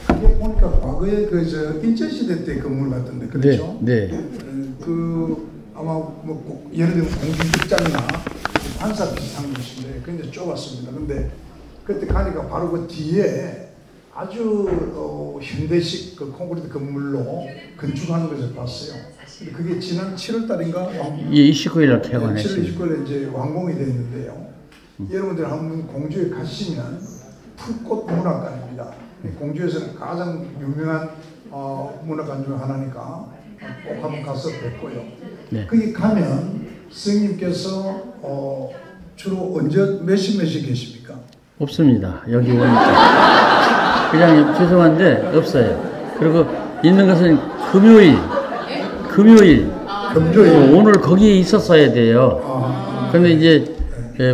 그게 보니까 과거에 그저 일제시대 때 건물 같은데 그렇죠? 네. 그 아마 뭐 예를 들면 공중극장이나 판사 비슷한 곳인데 굉장히 좁았습니다. 근데 그때 가니까 바로 그 뒤에 아주 현대식 그 콘크리트 건물로 건축하는 것을 봤어요. 근데 그게 지난 7월 달인가? 예, 29일 날 7월 개관했습니다. 29일에 이제 완공이 됐는데요. 여러분들 한번 공주에 가시면 풀꽃 문학관입니다. 공주에서는 가장 유명한 문학관 중 하나니까 꼭 한번 가서 뵙고요. 네. 거기 가면 스님께서 주로 언제 몇 시 계십니까? 없습니다. 여기 오니까. 그냥 죄송한데 없어요. 그리고 있는 것은 금요일. 오늘 거기에 있었어야 돼요. 그런데 이제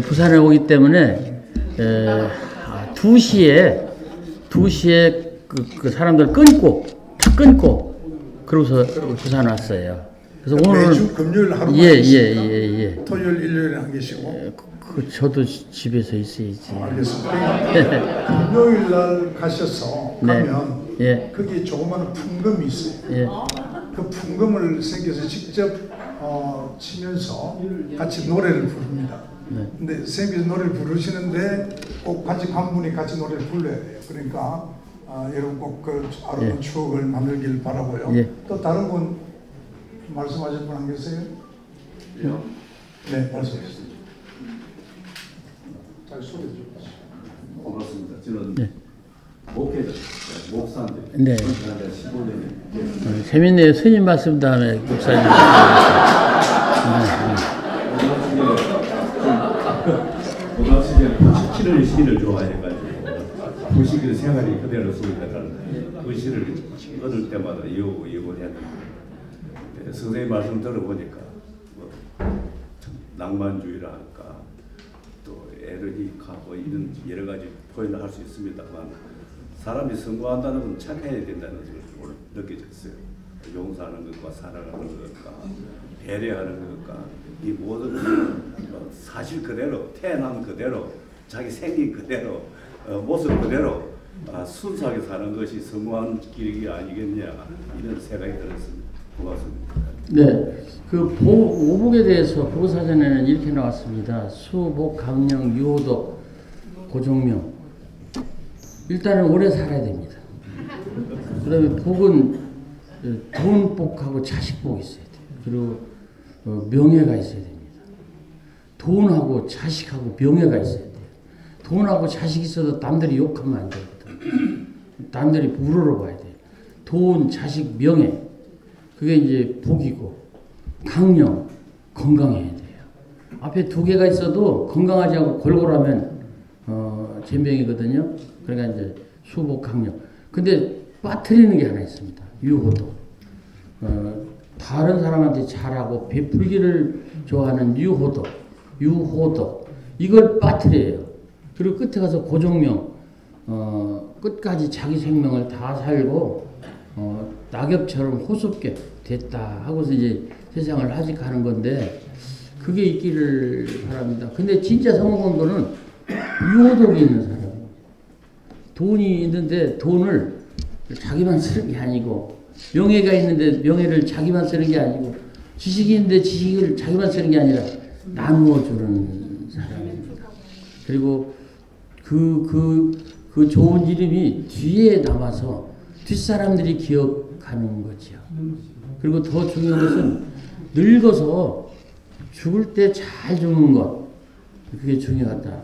부산에 오기 때문에 2시에 그 사람들 다 끊고 그러고서 부산 왔어요. 그래서 오늘 매주 금요일 하루만 예. 토요일 일요일에 안 계시고. 저도 집에서 있어야지. 알겠습니다. 금요일 날 가셔서 가면 예. 거기 조그마한 풍금이 있어요. 예. 그 풍금을 선생님께서 직접 치면서 같이 노래를 부릅니다. 근데 선생님께서 노래를 부르시는데 꼭 같이 관분이 같이 노래를 불러야 돼요. 그러니까 여러분 꼭 그 아름다운 추억을 만들길 바라고요. 예. 또 다른 분 말씀하실 분 안 계세요? 네, 말씀하세요. 잘 소개해 주세요. 고맙습니다. 저는 목회자, 목사인데 네. 15년에 재밌네요. 스님 말씀 다음에 목사님. 고등학 시절에 부시키는 시를 좋아해가지고 부시키는 생활이 그대로 쓰니까 그 시를 얻을 때마다 이어고 했는데 선생님 말씀 들어보니까 뭐 낭만주의라 할까 또 에르니카고 이런 여러 가지 표현을 할 수 있습니다만 사람이 성공한다는 건 착해야 된다는 것을 느껴졌어요. 용서하는 것과 사랑하는 것과 배려하는 것과 이 모든 사실 그대로 태어난 그대로 자기 생긴 그대로 모습 그대로 순수하게 사는 것이 성공한 길이 아니겠냐 이런 생각이 들었습니다. 고맙습니다. 네, 그 오복에 대해서 보고사전에는 이렇게 나왔습니다. 수복, 강령, 유호덕, 고종명. 일단은 오래 살아야 됩니다. 그다음에 복은 돈복하고 자식복이 있어야 돼요. 그리고 명예가 있어야 됩니다. 돈하고 자식하고 명예가 있어야 돼요. 돈하고 자식 있어도 남들이 욕하면 안 되거든. 남들이 우러러봐야 돼요. 돈, 자식, 명예. 그게 이제 복이고, 강령, 건강해야 돼요. 앞에 두 개가 있어도 건강하지 않고 골골하면 젬병이거든요. 그러니까 이제 수복, 강령. 근데 빠뜨리는 게 하나 있습니다. 유호도. 다른 사람한테 잘하고 베풀기를 좋아하는 유호도. 이걸 빠뜨려요. 그리고 끝에 가서 고종명. 끝까지 자기 생명을 다 살고 낙엽처럼 호흡게 됐다 하고서 이제 세상을 하직하는 건데 그게 있기를 바랍니다. 근데 진짜 성공한 거는 유호덕이 있는 사람. 돈이 있는데 돈을 자기만 쓰는 게 아니고 명예가 있는데 명예를 자기만 쓰는 게 아니고 지식이 있는데 지식을 자기만 쓰는 게 아니라 나누어 주는 사람입니다. 그리고 그 좋은 이름이 뒤에 남아서 뒷사람들이 기억하는 거죠. 그리고 더 중요한 것은 늙어서 죽을 때 잘 죽는 것. 그게 중요하다.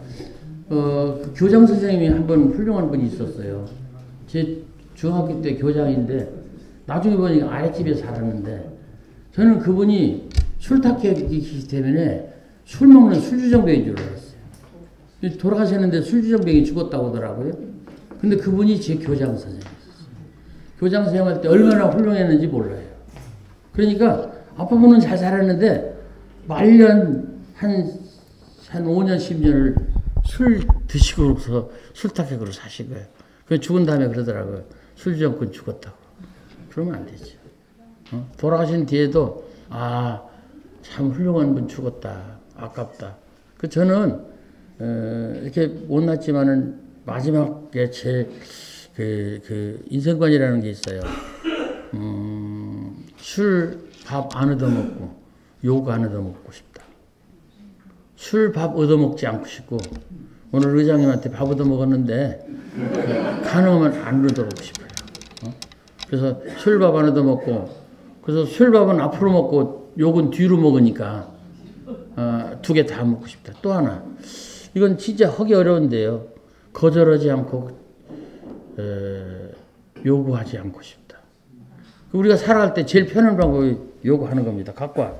그 교장 선생님이 한 번 훌륭한 분이 있었어요. 제 중학교 때 교장인데 나중에 보니까 아랫집에 살았는데 저는 그분이 술탁이기 때문에 술 먹는 술주정뱅이인 줄 알았어요. 돌아가셨는데 술주정뱅이 죽었다고 하더라고요. 근데 그분이 제 교장 선생님이었어요. 교장 선생님 할 때 얼마나 훌륭했는지 몰라요. 그러니까 아빠분은 잘 살았는데 말년 한 5년 10년을 술 드시고서 술탁객으로 사신 거예요. 그 죽은 다음에 그러더라고요. 술주정권 죽었다고. 그러면 안 되죠. 돌아가신 뒤에도 아, 참 훌륭한 분 죽었다. 아깝다. 저는 이렇게 못났지만은 마지막에 제 인생관이라는 게 있어요. 술, 밥 안 얻어먹고 욕 안 얻어먹고 싶다. 술, 밥 얻어먹지 않고 싶고 오늘 의장님한테 밥 얻어먹었는데 가능하면 안 얻어먹고 싶어요. 그래서 술, 밥 안 얻어먹고 그래서 술, 밥은 앞으로 먹고 욕은 뒤로 먹으니까 두 개 다 먹고 싶다. 또 하나 이건 진짜 하기 어려운데요. 거절하지 않고 요구하지 않고 싶다. 우리가 살아갈 때 제일 편한 방법이 요구하는 겁니다. 갖고 와.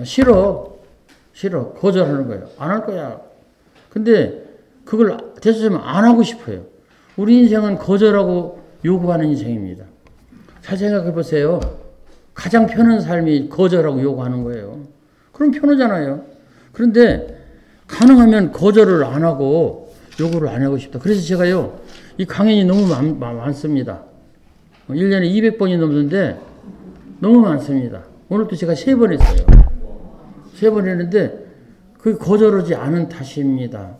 싫어. 거절하는 거예요. 안 할 거야. 근데 그걸 됐으면 안 하고 싶어요. 우리 인생은 거절하고 요구하는 인생입니다. 잘 생각해 보세요. 가장 편한 삶이 거절하고 요구하는 거예요. 그럼 편하잖아요. 그런데 가능하면 거절을 안 하고 요구를 안 하고 싶다. 그래서 제가요, 이 강연이 너무 많습니다. 1년에 200번이 넘는데 너무 많습니다. 오늘도 제가 3번 했어요. 3번 했는데 그 거절하지 않은 탓입니다.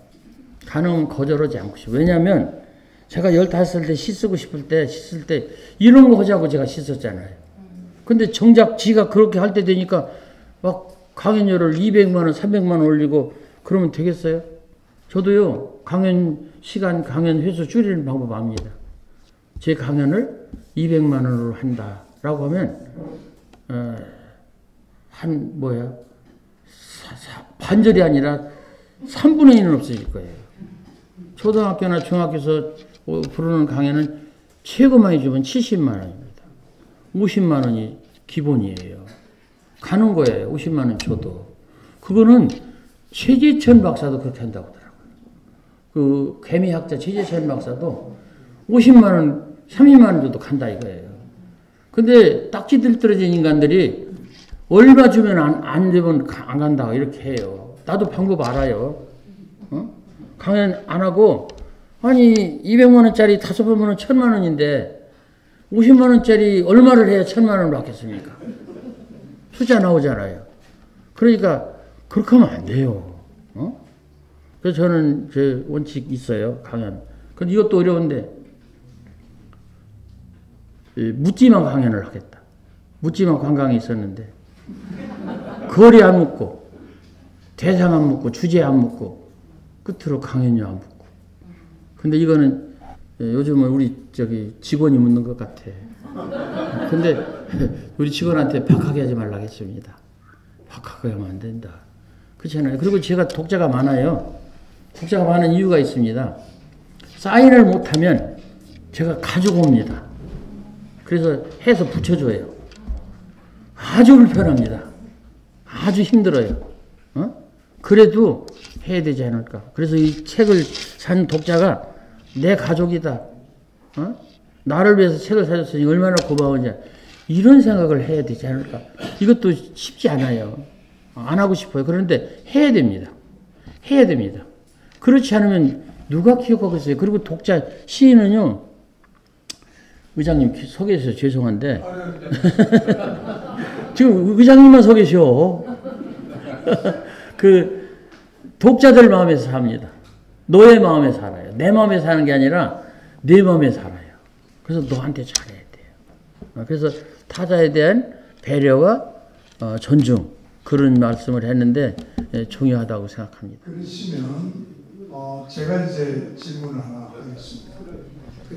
가능하면 거절하지 않고 싶어요. 왜냐하면 제가 15살 때 씻을 때 이런 거 하자고 제가 씻었잖아요. 근데 정작 지가 그렇게 할 때 되니까 막 강연료를 200만 원, 300만 원 올리고 그러면 되겠어요? 저도요, 강연 시간, 강연 횟수 줄이는 방법 압니다. 제 강연을 200만 원으로 한다라고 하면 반절이 아니라 3분의 1은 없어질 거예요. 초등학교나 중학교에서 부르는 강연은 최고 많이 주면 70만 원입니다. 50만 원이 기본이에요. 가는 거예요. 50만 원 줘도. 그거는 최재천 박사도 그렇게 한다고 하더라고요. 그 개미학자 최재천 박사도 50만 원, 30만 원 줘도 간다 이거예요. 근데 딱지 들떨어진 인간들이 얼마 주면 안 되면 안 간다 이렇게 해요. 나도 방법 알아요. 강연 안 하고 아니 200만 원짜리 5번 1000만 원인데 50만 원짜리 얼마를 해야 1000만 원을 받겠습니까? 숫자 나오잖아요. 그러니까 그렇게 하면 안 돼요. 그래서 저는 제 원칙 있어요. 강연. 근데 이것도 어려운데 묻지마 강연을 하겠다. 묻지마 관광이 있었는데 거리 안 묻고 대상 안 묻고 주제 안 묻고 끝으로 강연료 안 묻고. 근데 이거는 요즘은 우리 직원이 묻는 것 같아. 근데 우리 직원한테 박하게 하지 말라고 했습니다. 박하게 하면 안 된다. 그렇잖아요. 그리고 제가 독자가 많아요. 독자가 많은 이유가 있습니다. 사인을 못하면 제가 가지고 옵니다. 그래서 해서 붙여줘요. 아주 불편합니다. 아주 힘들어요. 그래도 해야 되지 않을까. 그래서 이 책을 산 독자가 내 가족이다. 나를 위해서 책을 사줬으니 얼마나 고마우냐. 이런 생각을 해야 되지 않을까. 이것도 쉽지 않아요. 안 하고 싶어요. 그런데 해야 됩니다. 해야 됩니다. 그렇지 않으면 누가 기억하겠어요. 그리고 독자 시인은요. 의장님 서 계셔서 죄송한데 지금 의장님만 서 계셔. 그 독자들 마음에서 삽니다. 너의 마음에 살아요. 내 마음에 사는 게 아니라 내 마음에 살아요. 그래서 너한테 잘해야 돼요. 그래서 타자에 대한 배려와 존중 그런 말씀을 했는데 중요하다고 생각합니다. 그러시면 제가 이제 질문을 하나 하겠습니다.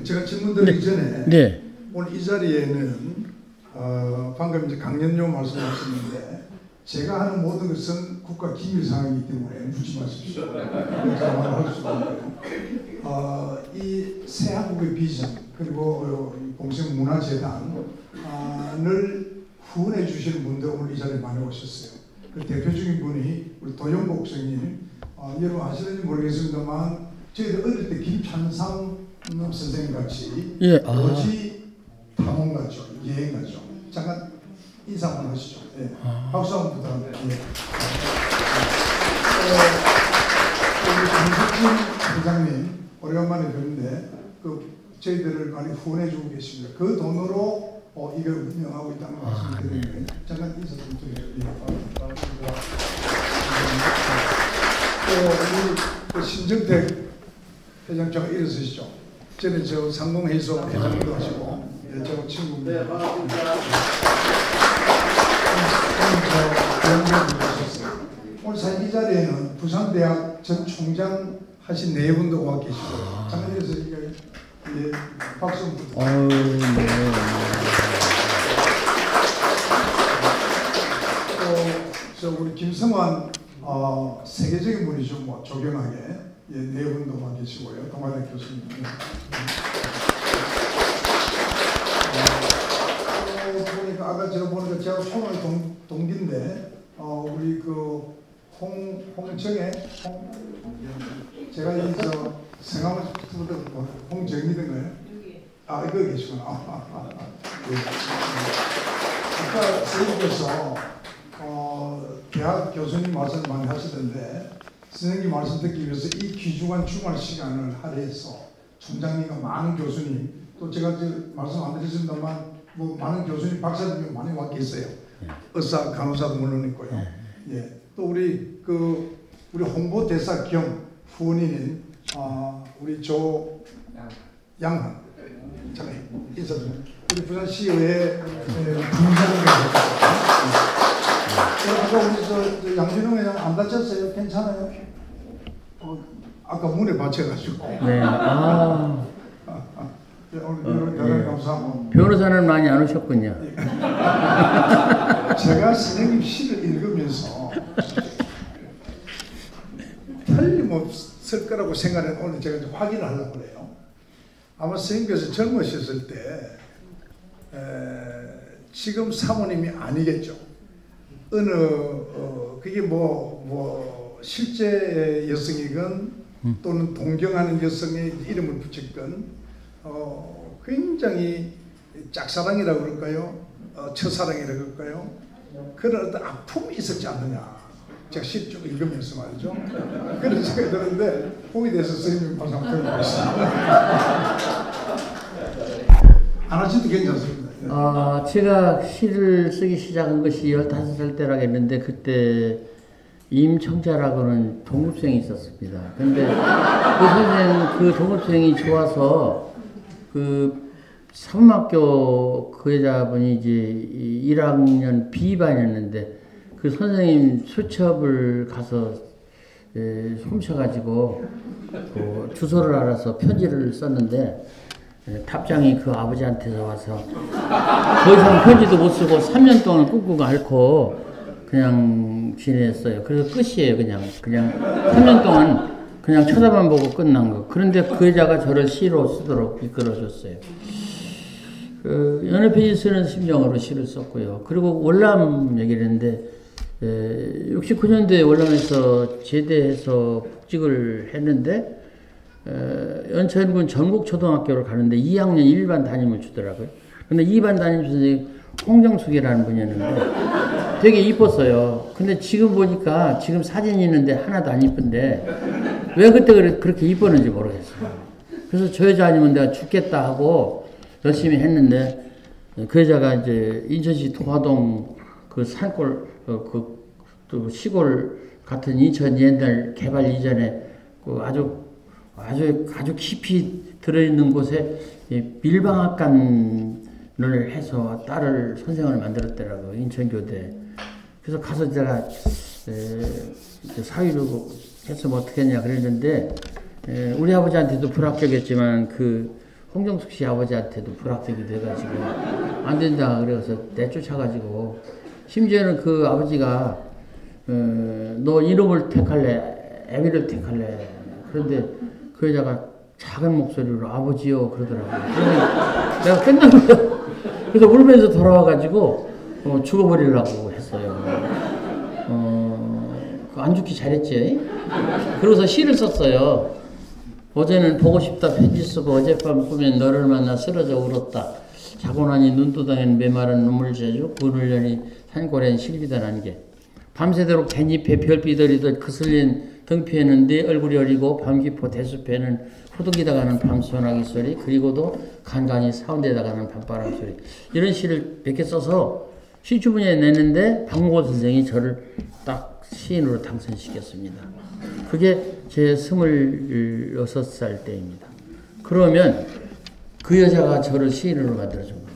제가 질문 드리기 전에 오늘 이 자리에는 방금 이제 강연료 말씀하셨는데 제가 하는 모든 것은 국가 기밀 사항이기 때문에 묻지 마십시오. 제가 말할 수가 없고요. 이 새한국의 비전 그리고 봉생문화재단을 후원해 주시는 분들 오늘 이 자리에 많이 오셨어요. 그 대표적인 분이 우리 도영복 선생님. 여러분 아시는지 모르겠습니다만 저희들 어릴 때 김찬상 선생님 같이 오지 탐험 같죠. 여행 같죠. 잠깐 인사 한번 하시죠. 예. 박수 한번 부탁드립니다. 김석진 회장님 오래간만에 뵙는데 저희들을 많이 후원해 주고 계십니다. 그 돈으로 이걸 운영하고 있다는 말씀을 드리는데 잠깐 인사 좀 드리겠습니다. 또 우리 신정택 회장님가 일어서시죠. 저는 저 상공회의소 회장님도 하시고 저 친구입니다. 오늘 사실 이 자리에는 부산대학 전 총장 하신 네 분도 와 계시고요. 잠깐 일어서 예, 박수 한번 부탁드립니다. 저 우리 김성환 세계적인 분이죠. 뭐 조경하게 네 분도 와 계시고요. 동아대 교수님. 보니까 아까 제가 보니까 제가 총알 동기인데 우리 그 홍정혜 제가 여기서 생각을 홍정희던가요? 아 이거 계시구나. 네. 아까 선생님께서 대학 교수님 말씀 많이 하시던데 선생님 말씀 듣기 위해서 이 귀중한 주말 시간을 할애해서 총장님과 많은 교수님 또 제가 말씀 안 드렸습니다만 뭐 많은 교수님 박사님이 많이 와 계세요. 의사 간호사도 물론 있고요. 예. 또 우리 우리 홍보 대사 겸 후원인인 우리 조양환 잠깐 인사 좀. 우리 부산시의회 부장님. 아까 우리 저 양준홍 회장 안 다쳤어요? 괜찮아요? 아까 문에 받쳐가지고. 네. 오늘 대단히 감사하고. 변호사는 많이 안 오셨군요. 제가 선생님 시를 읽으면서 틀림없을 거라고 생각해 오늘 제가 좀 확인을 하려고 그래요. 아마 선생님께서 젊으셨을 때 지금 사모님이 아니겠죠. 어느 그게 뭐 실제 여성이건 또는 동경하는 여성의 이름을 붙였건 굉장히 짝사랑이라고 그럴까요? 첫사랑이라고 그럴까요? 그런 어떤 아픔이 있었지 않느냐. 제가 시 쭉 읽으면서 말이죠. 그런 생각이 드는데 거기에 대해서 선생님 말씀 한번 드리겠습니다. 안 하셔도 괜찮습니다. 제가 시를 쓰기 시작한 것이 15살 때라겠는데 그때 임청자라고는 동급생이 있었습니다. 근데 그 동급생이 좋아서 그 삼학교 그 여자분이 이제 1학년 B반이었는데 그 선생님 수첩을 가서 훔쳐가지고 그 주소를 알아서 편지를 썼는데 답장이 그 아버지한테서 와서 더 이상 편지도 못 쓰고 3년 동안 꾹꾹 앓고 그냥 지냈어요. 그래서 끝이에요. 그냥 3년 동안 그냥 쳐다만 보고 끝난 거. 그런데 그 여자가 저를 시로 쓰도록 이끌어줬어요. 그 연애 페이지 쓰는 심정으로 시를 썼고요. 그리고 월남 얘기를 했는데 69년도에 월남에서 제대해서 복직을 했는데 연천군 전국초등학교를 가는데 2학년 1반 담임을 주더라고요. 근데 2반 담임 선생님이 홍정숙이라는 분이었는데 되게 이뻤어요. 근데 지금 보니까 지금 사진이 있는데 하나도 안 이쁜데 왜 그때 그렇게 이뻤는지 모르겠어요. 그래서 저 여자 아니면 내가 죽겠다 하고 열심히 했는데 그 여자가 이제 인천시 동화동 그 산골 또 시골 같은 인천 옛날 개발 이전에 그 아주 깊이 들어있는 곳에 밀방학관을 해서 딸을 선생을 만들었더라고요. 인천교대. 그래서 가서 제가 사위로 했으면 어떻게 했냐 그랬는데 우리 아버지한테도 불합격했지만 그 홍정숙 씨 아버지한테도 불합격이 돼가지고 안 된다 그래서 내쫓아가지고 심지어는 그 아버지가 너 이놈을 택할래 애비를 택할래 그런데 그 여자가 작은 목소리로 아버지요 그러더라고요. 내가 끝난 거예요. 그래서 울면서 돌아와가지고 죽어버리려고 했어요. 안 죽기 잘했지. 그러고서 시를 썼어요. 어제는 보고 싶다 편지 쓰고 어젯밤 꾸면 너를 만나 쓰러져 울었다. 자고 나니 눈두덩이는 메마른 눈물 재주 그늘려니 산골엔 실비다라는 게 밤새도록 갯잎에 별빛 들이듯 그슬린 등피에는 네 얼굴이 어리고 밤기포 대숲에는 후덕이다가는 밤소나기 소리 그리고도 간간히 사운데다가는 밤바람 소리 이런 시를 몇 개 써서 시주분야에 냈는데 박목호 선생이 저를 딱 시인으로 당선시켰습니다. 그게 제 26살 때입니다. 그러면 그 여자가 저를 시인으로 만들어준 겁니다.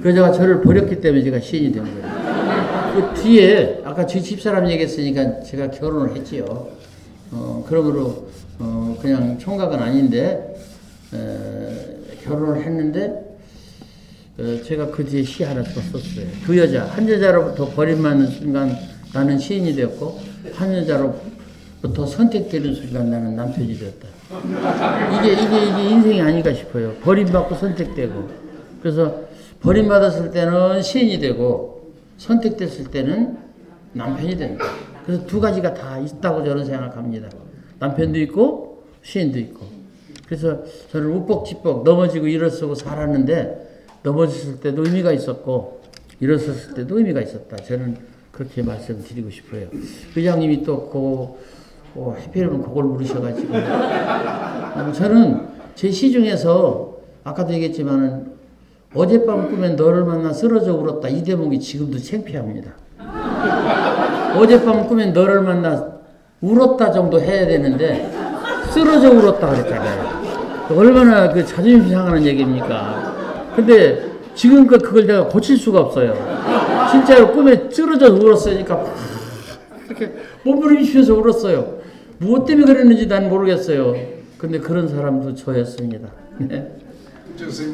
그 여자가 저를 버렸기 때문에 제가 시인이 된 거예요. 그 뒤에 아까 제 집사람 얘기했으니까 제가 결혼을 했지요. 그러므로 그냥 총각은 아닌데 결혼을 했는데 제가 그 뒤에 시 하나 또 썼어요. 그 여자 한 여자로부터 버림받는 순간 나는 시인이 되었고 한 여자로부터 선택되는 순간 나는 남편이 되었다. 이게 인생이 아닌가 싶어요. 버림받고 선택되고 그래서 버림받았을 때는 시인이 되고 선택됐을 때는 남편이 된다. 그래서 두 가지가 다 있다고 저는 생각합니다. 남편도 있고 시인도 있고. 그래서 저는 우뻑지뻑 넘어지고 일어서고 살았는데 넘어졌을 때도 의미가 있었고 일어섰을 때도 의미가 있었다. 저는 그렇게 말씀드리고 싶어요. 의장님이 또 해피하면 그걸 물으셔가지고 저는 제 시 중에서 아까도 얘기했지만은 어젯밤 꿈에 너를 만나 쓰러져 울었다. 이 대목이 지금도 창피합니다. 어젯밤 꿈에 너를 만나 울었다 정도 해야 되는데 쓰러져 울었다 그랬잖아요. 얼마나 그 자존심 상하는 얘기입니까? 근데 지금껏 그걸 내가 고칠 수가 없어요. 진짜로 꿈에 쓰러져 울었으니까 이렇게 몸부림치면서 울었어요. 무엇 때문에 그랬는지 난 모르겠어요. 근데 그런 사람도 저였습니다. 네. 선생님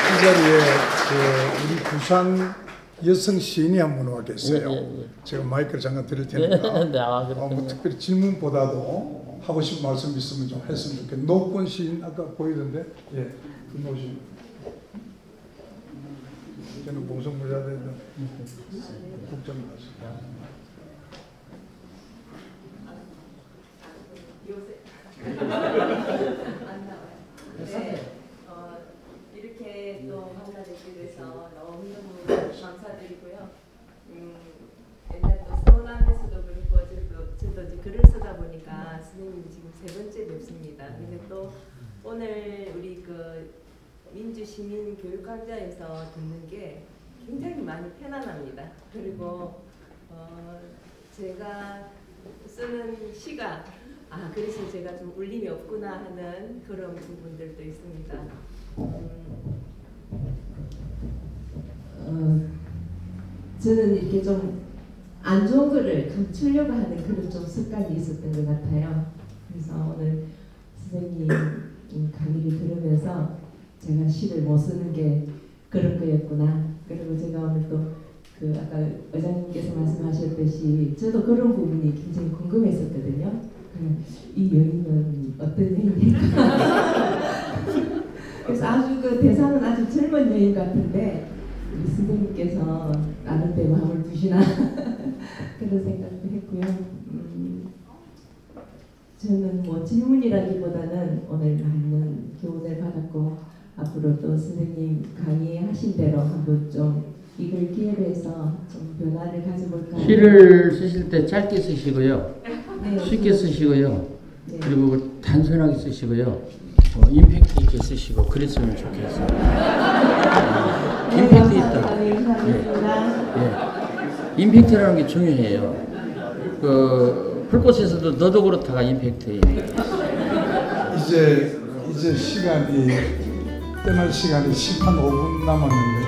이 자리에 우리 부산 여성 시인이 한 분 와 계세요. 제가 마이크를 잠깐 드릴 테니까 뭐 특별히 질문보다도 하고 싶은 말씀 있으면 좀 했으면 좋겠는데 노건 시인 아까 보이던데 노신 저는 봉성무자대 국장 나왔습니다. 네, 이렇게 또 만나뵙게 돼서 너무너무 감사드리고요. 옛날 또 서울함에서도 그렇고 저도 이제 글을 쓰다 보니까 선생님 지금 3번째 뵙습니다. 근데 또 오늘 우리 그 민주시민 교육강좌에서 듣는 게 굉장히 많이 편안합니다. 그리고 제가 쓰는 시가 그래서 제가 좀 울림이 없구나 하는 그런 부분들도 있습니다. 저는 이렇게 좀 안 좋은 거를 감추려고 하는 그런 좀 습관이 있었던 것 같아요. 그래서 오늘 선생님 강의를 들으면서 제가 시를 못 쓰는 게 그런 거였구나. 그리고 제가 오늘 또 그 아까 의장님께서 말씀하셨듯이 저도 그런 부분이 굉장히 궁금했었거든요. 이 여인은 어떤 여인일까? 그래서 아주 그 대사는 아주 젊은 여인 같은데 우리 선생님께서 나름대로 마음을 두시나 그런 생각도 했고요. 저는 뭐 질문이라기보다는 오늘 많은 교훈을 받았고 앞으로 또 선생님 강의하신 대로 한번 좀 이걸 기회로 해서 좀 변화를 가져볼까. 시를 쓰실 때 짧게 쓰시고요. 네, 쉽게 쓰시고요. 네. 그리고 단순하게 쓰시고요. 임팩트 있게 쓰시고 그랬으면 좋겠어요. 임팩트 있다. 감사합니다. 임팩트라는 게 중요해요. 그 풀꽃에서도 너도 그렇다가 임팩트예요. 이제 시간이 떠날 시간이 10한 5분 남았는데